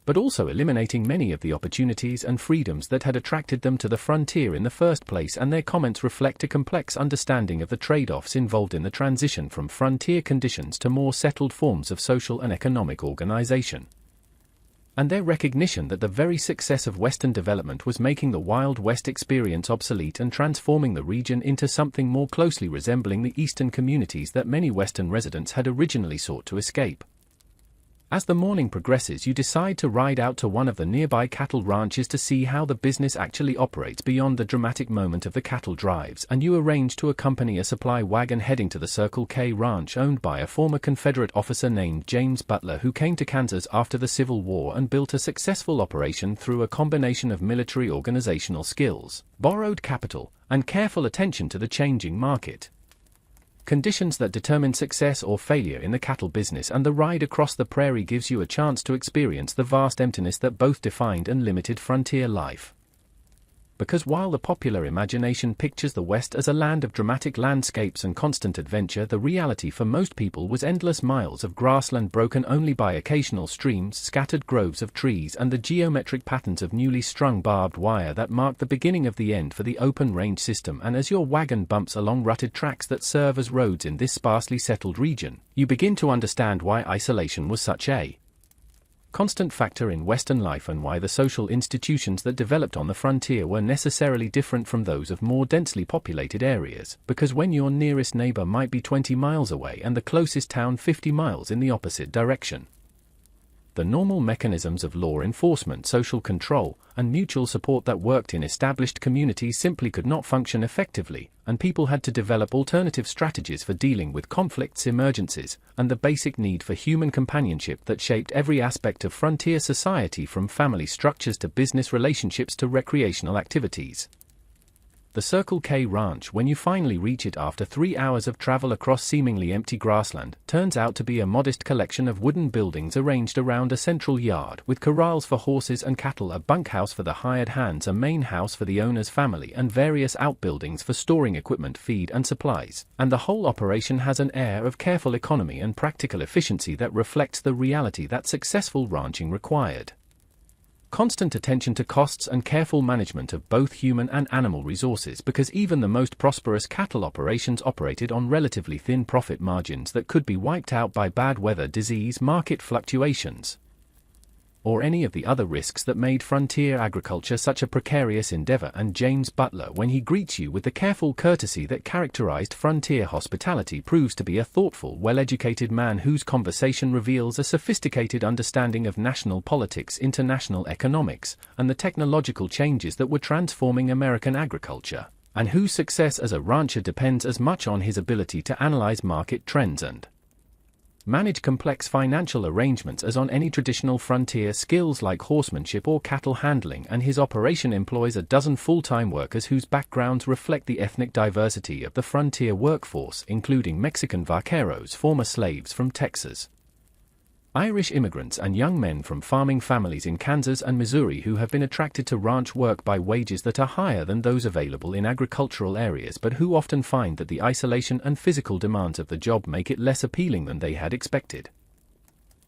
but also eliminating many of the opportunities and freedoms that had attracted them to the frontier in the first place. And their comments reflect a complex understanding of the trade-offs involved in the transition from frontier conditions to more settled forms of social and economic organization, and their recognition that the very success of Western development was making the Wild West experience obsolete and transforming the region into something more closely resembling the Eastern communities that many Western residents had originally sought to escape. As the morning progresses, you decide to ride out to one of the nearby cattle ranches to see how the business actually operates beyond the dramatic moment of the cattle drives, and you arrange to accompany a supply wagon heading to the Circle K Ranch, owned by a former Confederate officer named James Butler, who came to Kansas after the Civil War and built a successful operation through a combination of military organizational skills, borrowed capital, and careful attention to the changing market conditions that determine success or failure in the cattle business. And the ride across the prairie gives you a chance to experience the vast emptiness that both defined and limited frontier life. Because while the popular imagination pictures the West as a land of dramatic landscapes and constant adventure, the reality for most people was endless miles of grassland broken only by occasional streams, scattered groves of trees, and the geometric patterns of newly strung barbed wire that marked the beginning of the end for the open range system. And as your wagon bumps along rutted tracks that serve as roads in this sparsely settled region, you begin to understand why isolation was such a constant factor in Western life, and why the social institutions that developed on the frontier were necessarily different from those of more densely populated areas, because when your nearest neighbor might be 20 miles away and the closest town 50 miles in the opposite direction, the normal mechanisms of law enforcement, social control, and mutual support that worked in established communities simply could not function effectively, and people had to develop alternative strategies for dealing with conflicts, emergencies, and the basic need for human companionship that shaped every aspect of frontier society, from family structures to business relationships to recreational activities. The Circle K Ranch, when you finally reach it after 3 hours of travel across seemingly empty grassland, turns out to be a modest collection of wooden buildings arranged around a central yard, with corrals for horses and cattle, a bunkhouse for the hired hands, a main house for the owner's family, and various outbuildings for storing equipment, feed, and supplies. And the whole operation has an air of careful economy and practical efficiency that reflects the reality that successful ranching required constant attention to costs and careful management of both human and animal resources, because even the most prosperous cattle operations operated on relatively thin profit margins that could be wiped out by bad weather, disease, market fluctuations, or any of the other risks that made frontier agriculture such a precarious endeavor, and James Butler, when he greets you with the careful courtesy that characterized frontier hospitality, proves to be a thoughtful, well-educated man whose conversation reveals a sophisticated understanding of national politics, international economics, and the technological changes that were transforming American agriculture, and whose success as a rancher depends as much on his ability to analyze market trends and manage complex financial arrangements as on any traditional frontier skills like horsemanship or cattle handling, and his operation employs a dozen full-time workers whose backgrounds reflect the ethnic diversity of the frontier workforce, including Mexican vaqueros, former slaves from Texas, Irish immigrants, and young men from farming families in Kansas and Missouri who have been attracted to ranch work by wages that are higher than those available in agricultural areas, but who often find that the isolation and physical demands of the job make it less appealing than they had expected.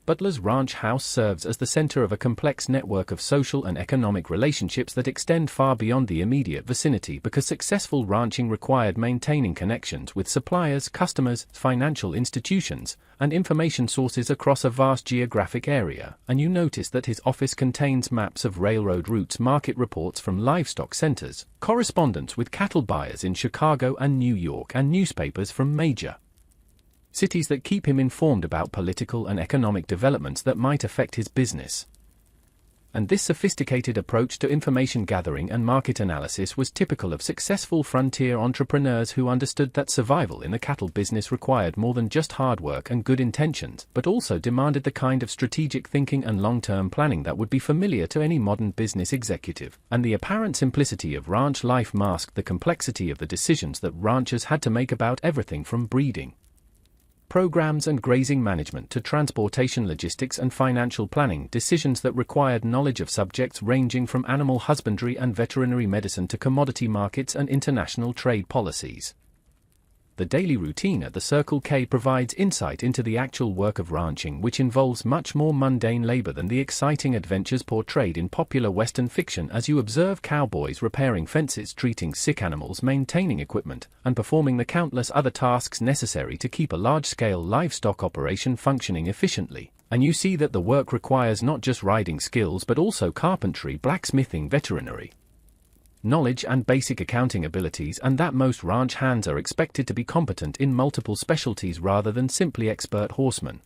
Butler's ranch house serves as the center of a complex network of social and economic relationships that extend far beyond the immediate vicinity, because successful ranching required maintaining connections with suppliers, customers, financial institutions, and information sources across a vast geographic area, and you notice that his office contains maps of railroad routes, market reports from livestock centers, correspondence with cattle buyers in Chicago and New York, and newspapers from major cities that keep him informed about political and economic developments that might affect his business. And this sophisticated approach to information gathering and market analysis was typical of successful frontier entrepreneurs who understood that survival in the cattle business required more than just hard work and good intentions, but also demanded the kind of strategic thinking and long-term planning that would be familiar to any modern business executive. And the apparent simplicity of ranch life masked the complexity of the decisions that ranchers had to make about everything from breeding programs and grazing management to transportation, logistics, and financial planning, decisions that required knowledge of subjects ranging from animal husbandry and veterinary medicine to commodity markets and international trade policies. The daily routine at the Circle K provides insight into the actual work of ranching, which involves much more mundane labor than the exciting adventures portrayed in popular Western fiction, as you observe cowboys repairing fences, treating sick animals, maintaining equipment, and performing the countless other tasks necessary to keep a large-scale livestock operation functioning efficiently. And you see that the work requires not just riding skills but also carpentry, blacksmithing, veterinary knowledge, and basic accounting abilities, and that most ranch hands are expected to be competent in multiple specialties rather than simply expert horsemen.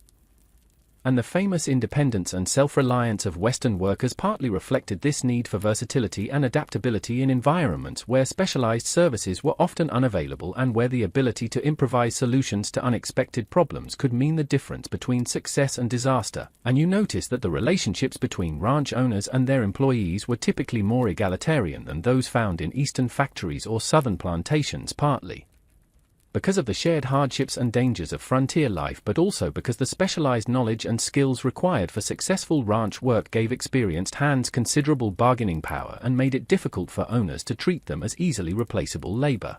And the famous independence and self-reliance of Western workers partly reflected this need for versatility and adaptability in environments where specialized services were often unavailable, and where the ability to improvise solutions to unexpected problems could mean the difference between success and disaster. And you notice that the relationships between ranch owners and their employees were typically more egalitarian than those found in eastern factories or southern plantations, partly because of the shared hardships and dangers of frontier life, but also because the specialized knowledge and skills required for successful ranch work gave experienced hands considerable bargaining power and made it difficult for owners to treat them as easily replaceable labor.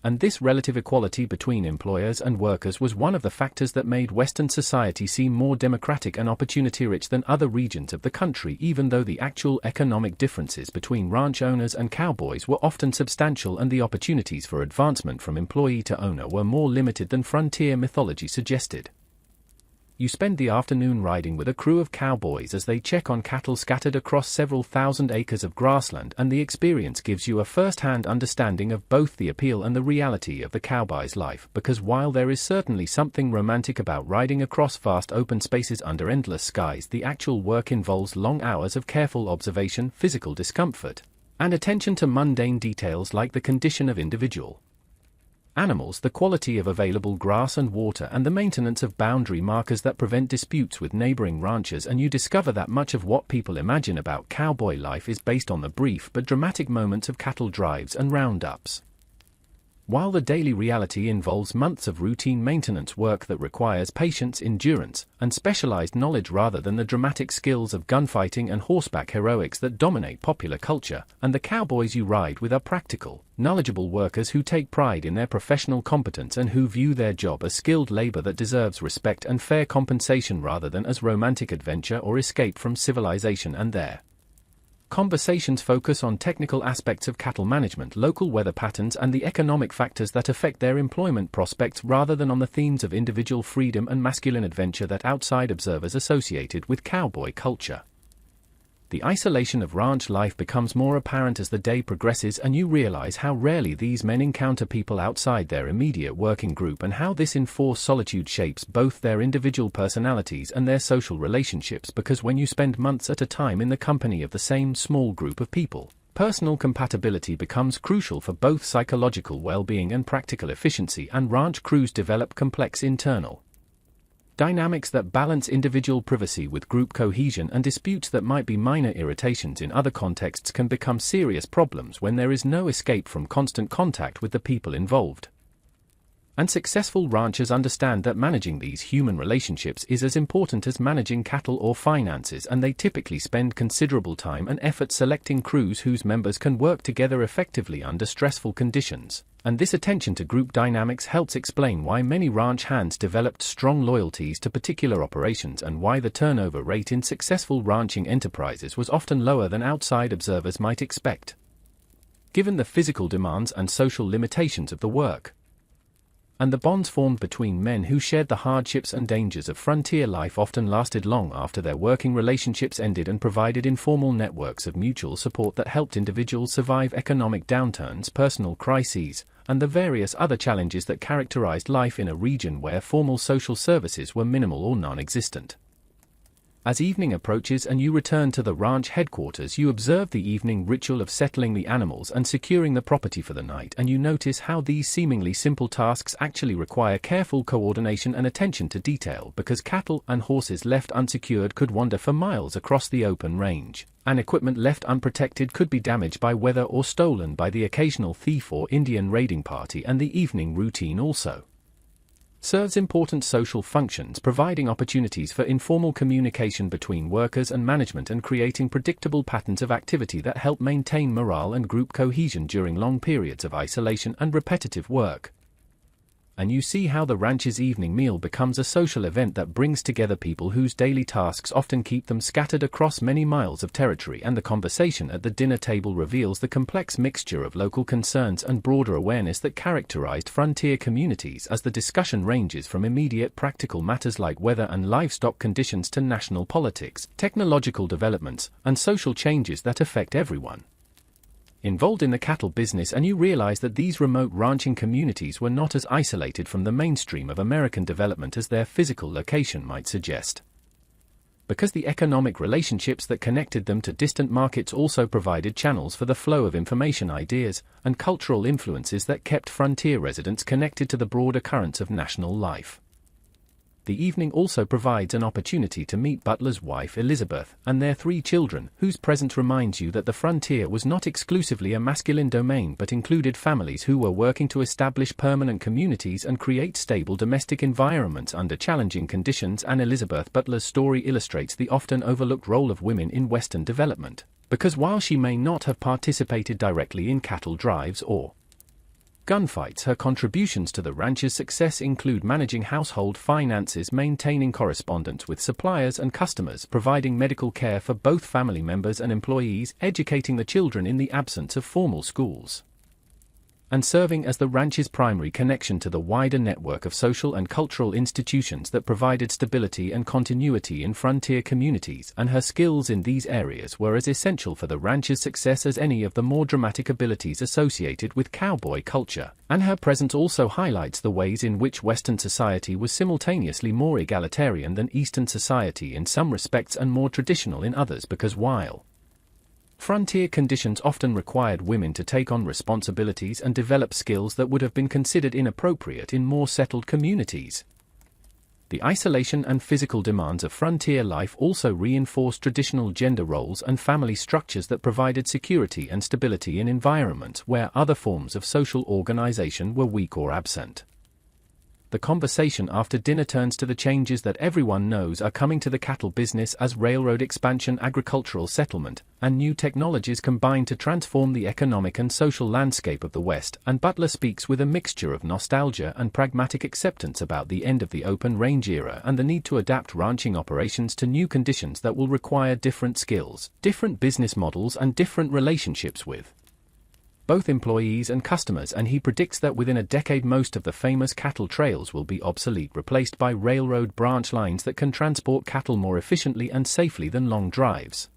And this relative equality between employers and workers was one of the factors that made Western society seem more democratic and opportunity-rich than other regions of the country, even though the actual economic differences between ranch owners and cowboys were often substantial and the opportunities for advancement from employee to owner were more limited than frontier mythology suggested. You spend the afternoon riding with a crew of cowboys as they check on cattle scattered across several thousand acres of grassland, and the experience gives you a first-hand understanding of both the appeal and the reality of the cowboy's life, because while there is certainly something romantic about riding across vast open spaces under endless skies, the actual work involves long hours of careful observation, physical discomfort, and attention to mundane details like the condition of individual animals, the quality of available grass and water, and the maintenance of boundary markers that prevent disputes with neighboring ranchers. And you discover that much of what people imagine about cowboy life is based on the brief but dramatic moments of cattle drives and roundups, while the daily reality involves months of routine maintenance work that requires patience, endurance, and specialized knowledge rather than the dramatic skills of gunfighting and horseback heroics that dominate popular culture. And the cowboys you ride with are practical, knowledgeable workers who take pride in their professional competence and who view their job as skilled labor that deserves respect and fair compensation rather than as romantic adventure or escape from civilization. And their Conversations focus on technical aspects of cattle management, local weather patterns, and the economic factors that affect their employment prospects rather than on the themes of individual freedom and masculine adventure that outside observers associated with cowboy culture. The isolation of ranch life becomes more apparent as the day progresses, and you realize how rarely these men encounter people outside their immediate working group and how this enforced solitude shapes both their individual personalities and their social relationships, because when you spend months at a time in the company of the same small group of people, personal compatibility becomes crucial for both psychological well-being and practical efficiency, and ranch crews develop complex internal dynamics that balance individual privacy with group cohesion, and disputes that might be minor irritations in other contexts can become serious problems when there is no escape from constant contact with the people involved. And successful ranchers understand that managing these human relationships is as important as managing cattle or finances, and they typically spend considerable time and effort selecting crews whose members can work together effectively under stressful conditions. And this attention to group dynamics helps explain why many ranch hands developed strong loyalties to particular operations, and why the turnover rate in successful ranching enterprises was often lower than outside observers might expect, given the physical demands and social limitations of the work. And the bonds formed between men who shared the hardships and dangers of frontier life often lasted long after their working relationships ended, and provided informal networks of mutual support that helped individuals survive economic downturns, personal crises, and the various other challenges that characterized life in a region where formal social services were minimal or non-existent. As evening approaches and you return to the ranch headquarters, you observe the evening ritual of settling the animals and securing the property for the night, and you notice how these seemingly simple tasks actually require careful coordination and attention to detail, because cattle and horses left unsecured could wander for miles across the open range, and equipment left unprotected could be damaged by weather or stolen by the occasional thief or Indian raiding party. And the evening routine also serves important social functions, providing opportunities for informal communication between workers and management and creating predictable patterns of activity that help maintain morale and group cohesion during long periods of isolation and repetitive work. And you see how the ranch's evening meal becomes a social event that brings together people whose daily tasks often keep them scattered across many miles of territory, and the conversation at the dinner table reveals the complex mixture of local concerns and broader awareness that characterized frontier communities, as the discussion ranges from immediate practical matters like weather and livestock conditions to national politics, technological developments, and social changes that affect everyone involved in the cattle business. And you realize that these remote ranching communities were not as isolated from the mainstream of American development as their physical location might suggest, because the economic relationships that connected them to distant markets also provided channels for the flow of information, ideas, and cultural influences that kept frontier residents connected to the broader currents of national life. The evening also provides an opportunity to meet Butler's wife Elizabeth and their 3 children, whose presence reminds you that the frontier was not exclusively a masculine domain but included families who were working to establish permanent communities and create stable domestic environments under challenging conditions. And Elizabeth Butler's story illustrates the often overlooked role of women in Western development, because while she may not have participated directly in cattle drives or gunfights, her contributions to the ranch's success include managing household finances, maintaining correspondence with suppliers and customers, providing medical care for both family members and employees, educating the children in the absence of formal schools, and serving as the ranch's primary connection to the wider network of social and cultural institutions that provided stability and continuity in frontier communities. And her skills in these areas were as essential for the ranch's success as any of the more dramatic abilities associated with cowboy culture. And her presence also highlights the ways in which Western society was simultaneously more egalitarian than Eastern society in some respects and more traditional in others, because while frontier conditions often required women to take on responsibilities and develop skills that would have been considered inappropriate in more settled communities, the isolation and physical demands of frontier life also reinforced traditional gender roles and family structures that provided security and stability in environments where other forms of social organization were weak or absent. the conversation after dinner turns to the changes that everyone knows are coming to the cattle business as railroad expansion, agricultural settlement, and new technologies combine to transform the economic and social landscape of the West, and Butler speaks with a mixture of nostalgia and pragmatic acceptance about the end of the open range era and the need to adapt ranching operations to new conditions that will require different skills, different business models, and different relationships with both employees and customers, and he predicts that within a decade most of the famous cattle trails will be obsolete, replaced by railroad branch lines that can transport cattle more efficiently and safely than long drives.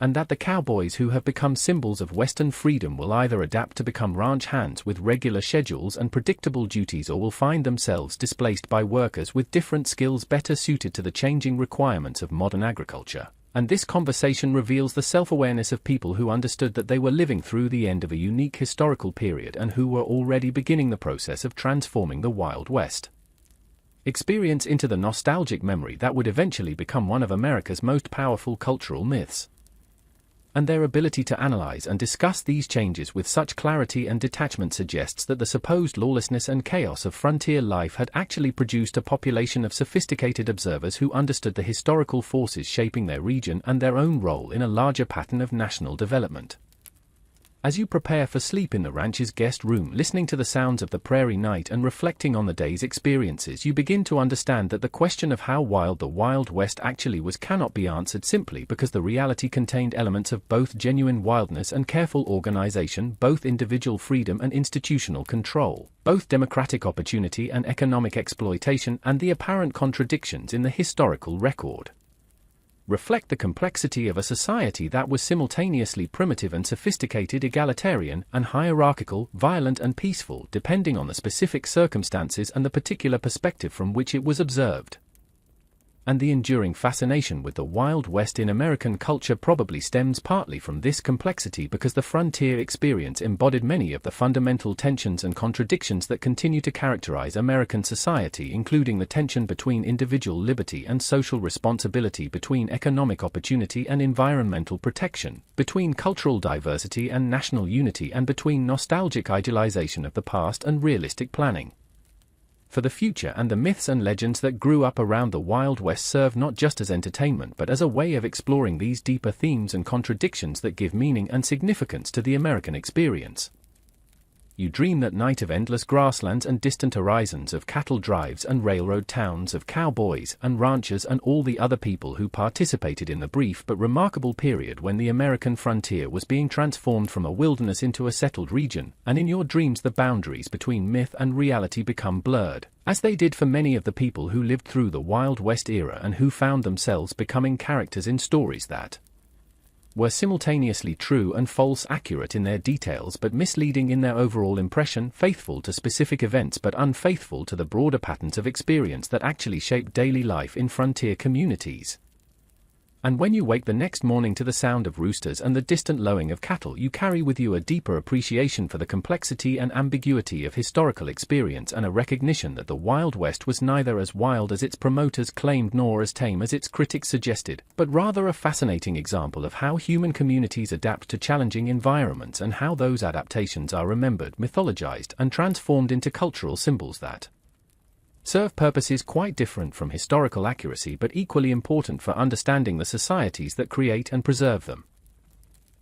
And that the cowboys who have become symbols of Western freedom will either adapt to become ranch hands with regular schedules and predictable duties, or will find themselves displaced by workers with different skills better suited to the changing requirements of modern agriculture. And this conversation reveals the self-awareness of people who understood that they were living through the end of a unique historical period and who were already beginning the process of transforming the Wild West experience into the nostalgic memory that would eventually become one of America's most powerful cultural myths. And their ability to analyze and discuss these changes with such clarity and detachment suggests that the supposed lawlessness and chaos of frontier life had actually produced a population of sophisticated observers who understood the historical forces shaping their region and their own role in a larger pattern of national development. As you prepare for sleep in the ranch's guest room, listening to the sounds of the prairie night and reflecting on the day's experiences, you begin to understand that the question of how wild the Wild West actually was cannot be answered simply because the reality contained elements of both genuine wildness and careful organization, both individual freedom and institutional control, both democratic opportunity and economic exploitation, and the apparent contradictions in the historical record reflect the complexity of a society that was simultaneously primitive and sophisticated, egalitarian and hierarchical, violent and peaceful, depending on the specific circumstances and the particular perspective from which it was observed. And the enduring fascination with the Wild West in American culture probably stems partly from this complexity, because the frontier experience embodied many of the fundamental tensions and contradictions that continue to characterize American society, including the tension between individual liberty and social responsibility, between economic opportunity and environmental protection, between cultural diversity and national unity, and between nostalgic idealization of the past and realistic planning for the future. And the myths and legends that grew up around the Wild West serve not just as entertainment but as a way of exploring these deeper themes and contradictions that give meaning and significance to the American experience. You dream that night of endless grasslands and distant horizons, of cattle drives and railroad towns, of cowboys and ranchers and all the other people who participated in the brief but remarkable period when the American frontier was being transformed from a wilderness into a settled region, and in your dreams the boundaries between myth and reality become blurred, as they did for many of the people who lived through the Wild West era and who found themselves becoming characters in stories that were simultaneously true and false, accurate in their details but misleading in their overall impression, faithful to specific events but unfaithful to the broader patterns of experience that actually shape daily life in frontier communities. And when you wake the next morning to the sound of roosters and the distant lowing of cattle, you carry with you a deeper appreciation for the complexity and ambiguity of historical experience, and a recognition that the Wild West was neither as wild as its promoters claimed nor as tame as its critics suggested, but rather a fascinating example of how human communities adapt to challenging environments, and how those adaptations are remembered, mythologized, and transformed into cultural symbols that serve purposes quite different from historical accuracy but equally important for understanding the societies that create and preserve them.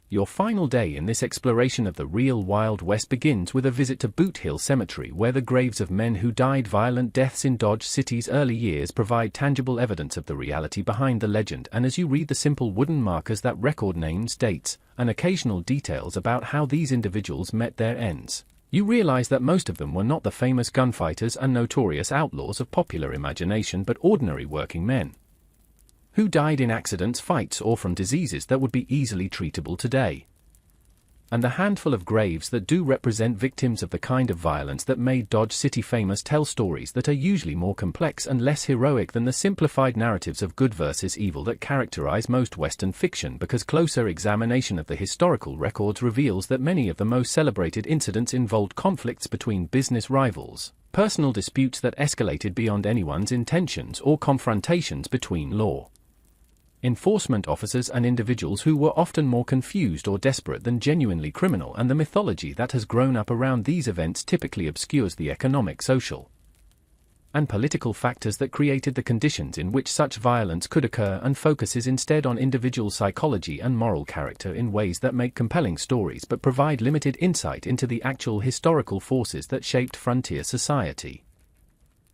Your final day in this exploration of the real Wild West begins with a visit to Boot Hill Cemetery, where the graves of men who died violent deaths in Dodge City's early years provide tangible evidence of the reality behind the legend. And as you read the simple wooden markers that record names, dates, and occasional details about how these individuals met their ends, you realize that most of them were not the famous gunfighters and notorious outlaws of popular imagination, but ordinary working men who died in accidents, fights, or from diseases that would be easily treatable today. And the handful of graves that do represent victims of the kind of violence that made Dodge City famous tell stories that are usually more complex and less heroic than the simplified narratives of good versus evil that characterize most Western fiction, because closer examination of the historical records reveals that many of the most celebrated incidents involved conflicts between business rivals, personal disputes that escalated beyond anyone's intentions, or confrontations between law enforcement officers and individuals who were often more confused or desperate than genuinely criminal. And the mythology that has grown up around these events typically obscures the economic, social, and political factors that created the conditions in which such violence could occur, and focuses instead on individual psychology and moral character in ways that make compelling stories but provide limited insight into the actual historical forces that shaped frontier society.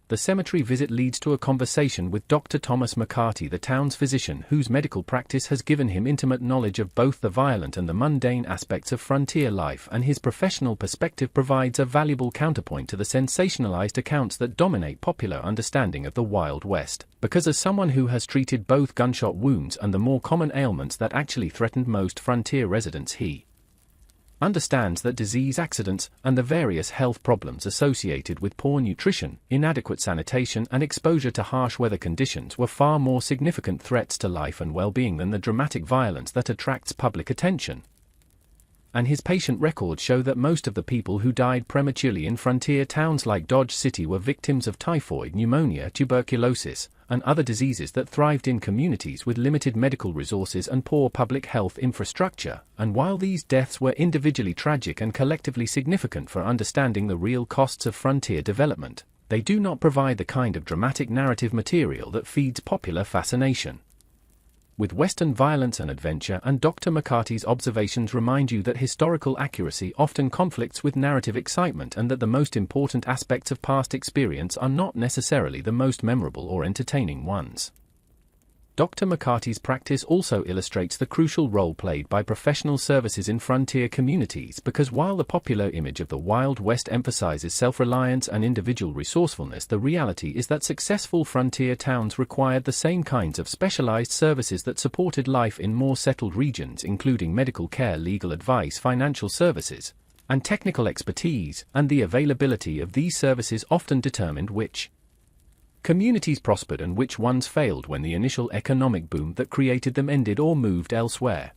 The cemetery visit leads to a conversation with Dr. Thomas McCarty, the town's physician whose medical practice has given him intimate knowledge of both the violent and the mundane aspects of frontier life, and his professional perspective provides a valuable counterpoint to the sensationalized accounts that dominate popular understanding of the Wild West, because as someone who has treated both gunshot wounds and the more common ailments that actually threatened most frontier residents, he understands that disease, accidents, and the various health problems associated with poor nutrition, inadequate sanitation, and exposure to harsh weather conditions were far more significant threats to life and well-being than the dramatic violence that attracts public attention. And his patient records show that most of the people who died prematurely in frontier towns like Dodge City were victims of typhoid, pneumonia, tuberculosis, and other diseases that thrived in communities with limited medical resources and poor public health infrastructure. And while these deaths were individually tragic and collectively significant for understanding the real costs of frontier development, they do not provide the kind of dramatic narrative material that feeds popular fascination with Western violence and adventure. And Dr. McCarty's observations remind you that historical accuracy often conflicts with narrative excitement, and that the most important aspects of past experience are not necessarily the most memorable or entertaining ones. Dr. McCarty's practice also illustrates the crucial role played by professional services in frontier communities, because while the popular image of the Wild West emphasizes self-reliance and individual resourcefulness, the reality is that successful frontier towns required the same kinds of specialized services that supported life in more settled regions, including medical care, legal advice, financial services, and technical expertise, and the availability of these services often determined which communities prospered and which ones failed when the initial economic boom that created them ended or moved elsewhere.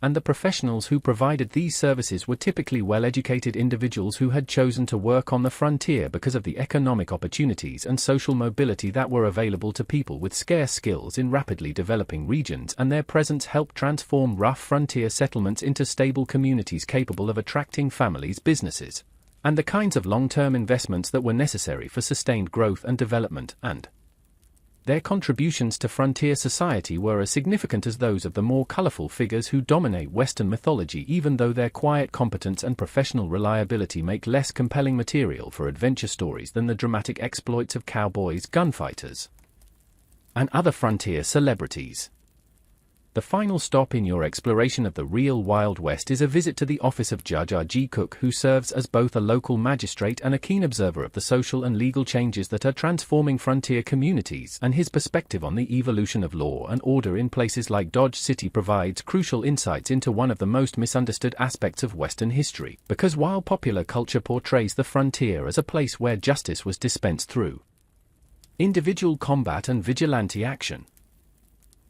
And the professionals who provided these services were typically well-educated individuals who had chosen to work on the frontier because of the economic opportunities and social mobility that were available to people with scarce skills in rapidly developing regions, and their presence helped transform rough frontier settlements into stable communities capable of attracting families, businesses, and the kinds of long-term investments that were necessary for sustained growth and development. And their contributions to frontier society were as significant as those of the more colorful figures who dominate Western mythology, even though their quiet competence and professional reliability make less compelling material for adventure stories than the dramatic exploits of cowboys, gunfighters, and other frontier celebrities. The final stop in your exploration of the real Wild West is a visit to the office of Judge R.G. Cook, who serves as both a local magistrate and a keen observer of the social and legal changes that are transforming frontier communities, and his perspective on the evolution of law and order in places like Dodge City provides crucial insights into one of the most misunderstood aspects of Western history, because while popular culture portrays the frontier as a place where justice was dispensed through individual combat and vigilante action,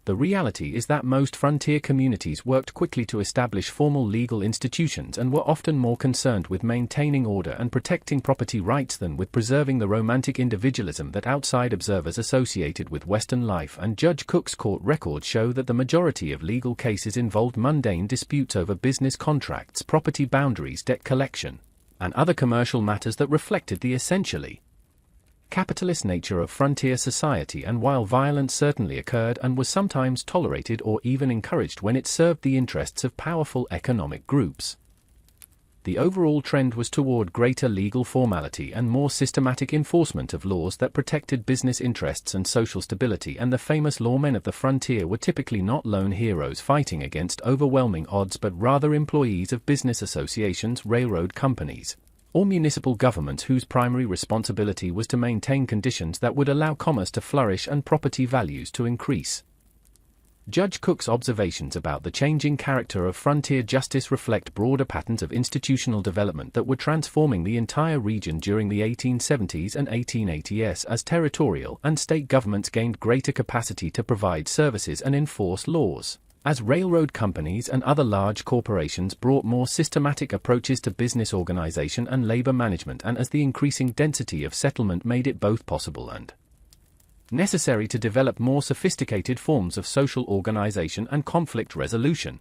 the reality is that most frontier communities worked quickly to establish formal legal institutions and were often more concerned with maintaining order and protecting property rights than with preserving the romantic individualism that outside observers associated with Western life. And Judge Cook's court records show that the majority of legal cases involved mundane disputes over business contracts, property boundaries, debt collection, and other commercial matters that reflected the essentially capitalist nature of frontier society. And while violence certainly occurred and was sometimes tolerated or even encouraged when it served the interests of powerful economic groups, the overall trend was toward greater legal formality and more systematic enforcement of laws that protected business interests and social stability. And the famous lawmen of the frontier were typically not lone heroes fighting against overwhelming odds, but rather employees of business associations, railroad companies, or municipal governments whose primary responsibility was to maintain conditions that would allow commerce to flourish and property values to increase. Judge Cook's observations about the changing character of frontier justice reflect broader patterns of institutional development that were transforming the entire region during the 1870s and 1880s as territorial and state governments gained greater capacity to provide services and enforce laws, as railroad companies and other large corporations brought more systematic approaches to business organization and labor management, and as the increasing density of settlement made it both possible and necessary to develop more sophisticated forms of social organization and conflict resolution.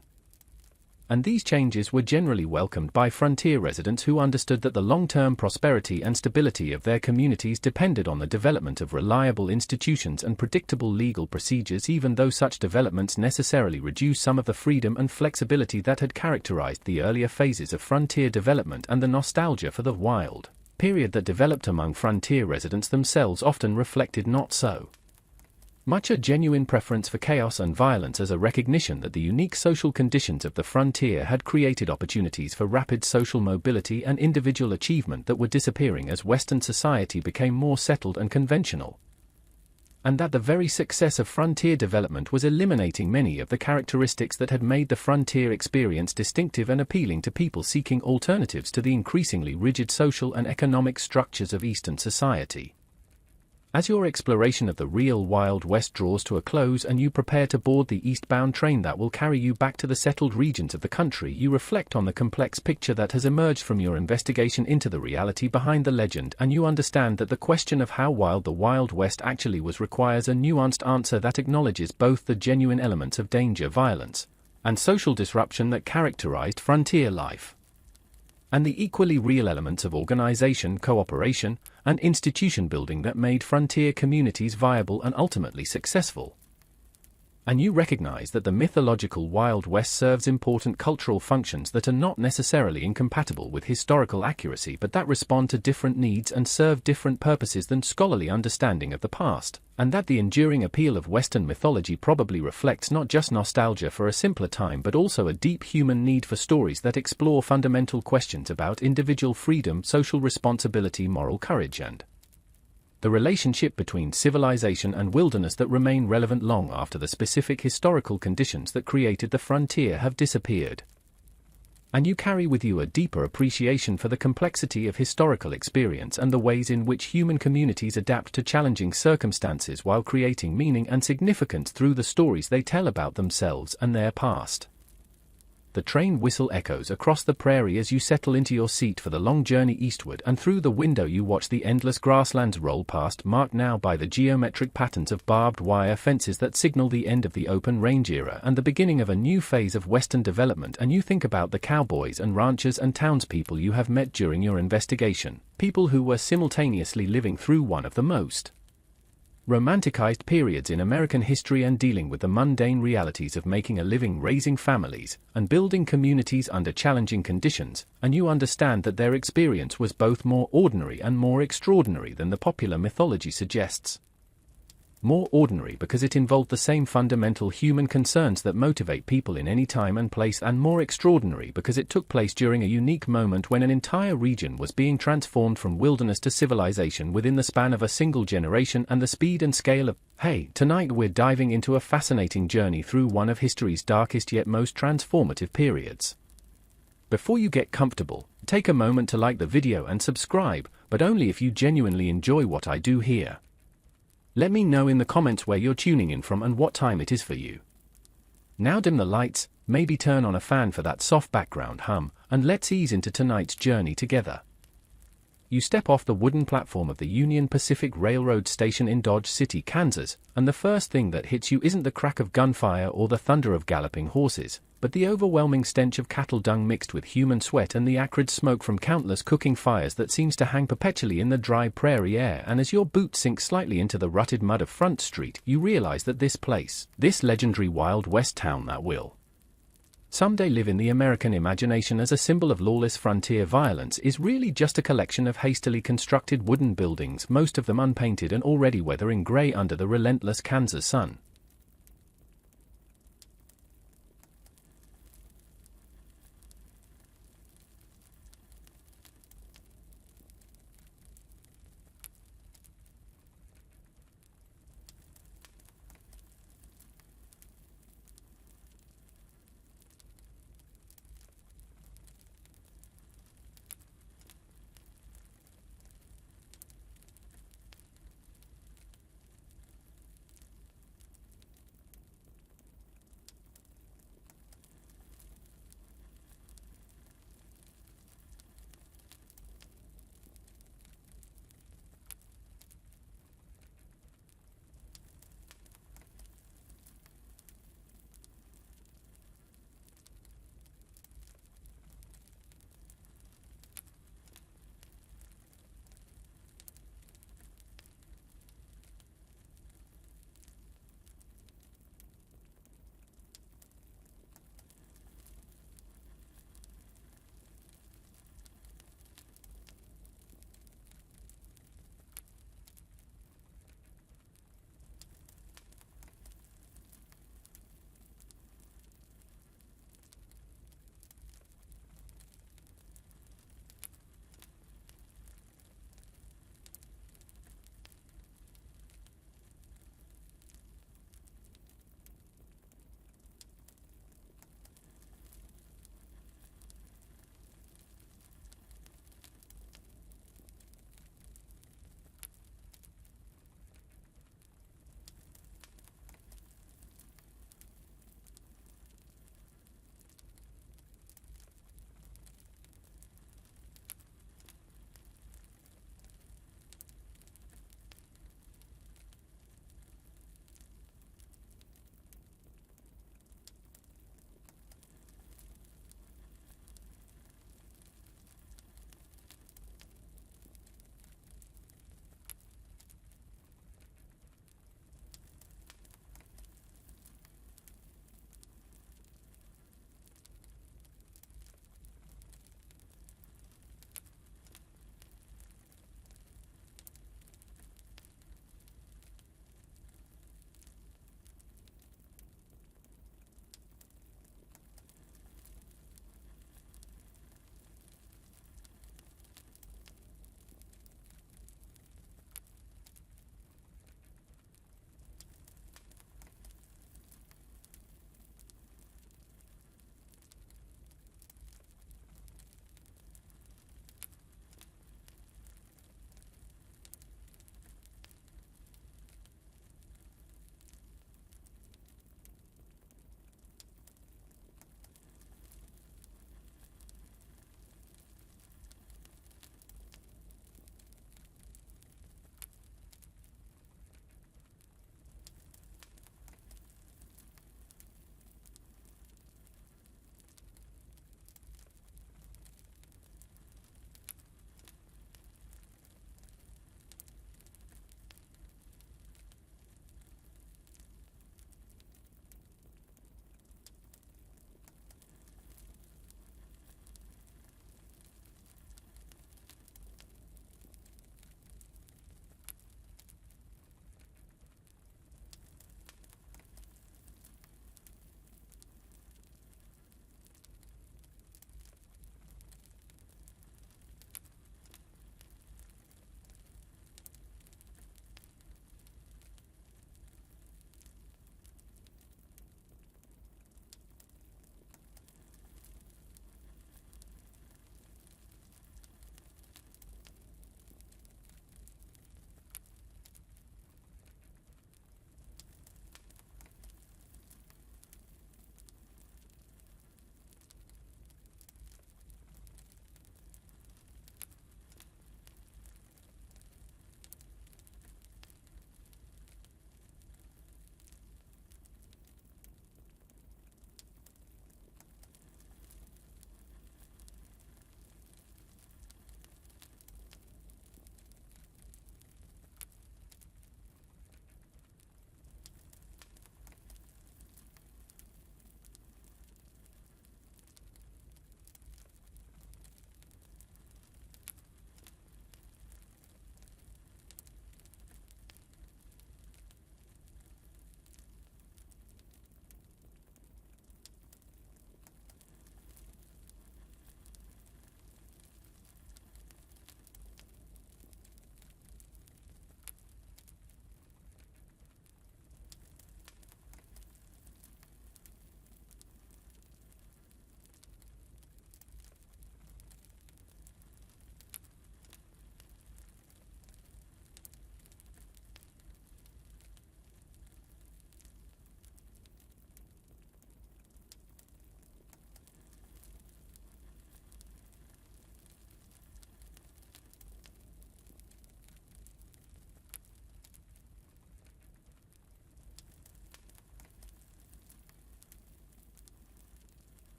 and these changes were generally welcomed by frontier residents who understood that the long-term prosperity and stability of their communities depended on the development of reliable institutions and predictable legal procedures, even though such developments necessarily reduce some of the freedom and flexibility that had characterized the earlier phases of frontier development, and the nostalgia for the wild period that developed among frontier residents themselves often reflected not so much a genuine preference for chaos and violence as a recognition that the unique social conditions of the frontier had created opportunities for rapid social mobility and individual achievement that were disappearing as Western society became more settled and conventional, and that the very success of frontier development was eliminating many of the characteristics that had made the frontier experience distinctive and appealing to people seeking alternatives to the increasingly rigid social and economic structures of Eastern society. As your exploration of the real Wild West draws to a close and you prepare to board the eastbound train that will carry you back to the settled regions of the country, you reflect on the complex picture that has emerged from your investigation into the reality behind the legend, and you understand that the question of how wild the Wild West actually was requires a nuanced answer that acknowledges both the genuine elements of danger, violence, and social disruption that characterized frontier life, and the equally real elements of organization, cooperation, and institution building that made frontier communities viable and ultimately successful. And you recognize that the mythological Wild West serves important cultural functions that are not necessarily incompatible with historical accuracy, but that respond to different needs and serve different purposes than scholarly understanding of the past, and that the enduring appeal of Western mythology probably reflects not just nostalgia for a simpler time but also a deep human need for stories that explore fundamental questions about individual freedom, social responsibility, moral courage, and the relationship between civilization and wilderness that remain relevant long after the specific historical conditions that created the frontier have disappeared. And you carry with you a deeper appreciation for the complexity of historical experience and the ways in which human communities adapt to challenging circumstances while creating meaning and significance through the stories they tell about themselves and their past. The train whistle echoes across the prairie as you settle into your seat for the long journey eastward, and through the window you watch the endless grasslands roll past, marked now by the geometric patterns of barbed wire fences that signal the end of the open range era and the beginning of a new phase of Western development. And you think about the cowboys and ranchers and townspeople you have met during your investigation, people who were simultaneously living through one of the most romanticized periods in American history and dealing with the mundane realities of making a living, raising families, and building communities under challenging conditions, and you understand that their experience was both more ordinary and more extraordinary than the popular mythology suggests. More ordinary because it involved the same fundamental human concerns that motivate people in any time and place, and more extraordinary because it took place during a unique moment when an entire region was being transformed from wilderness to civilization within the span of a single generation and the speed and scale of. Hey, tonight we're diving into a fascinating journey through one of history's darkest yet most transformative periods. Before you get comfortable, take a moment to like the video and subscribe, but only if you genuinely enjoy what I do here. Let me know in the comments where you're tuning in from and what time it is for you. Now dim the lights, maybe turn on a fan for that soft background hum, and let's ease into tonight's journey together. You step off the wooden platform of the Union Pacific Railroad station in Dodge City, Kansas, and the first thing that hits you isn't the crack of gunfire or the thunder of galloping horses, but the overwhelming stench of cattle dung mixed with human sweat and the acrid smoke from countless cooking fires that seems to hang perpetually in the dry prairie air. And as your boots sink slightly into the rutted mud of Front Street, you realize that this place, this legendary Wild West town that will someday live in the American imagination as a symbol of lawless frontier violence, is really just a collection of hastily constructed wooden buildings, most of them unpainted and already weathering gray under the relentless Kansas sun.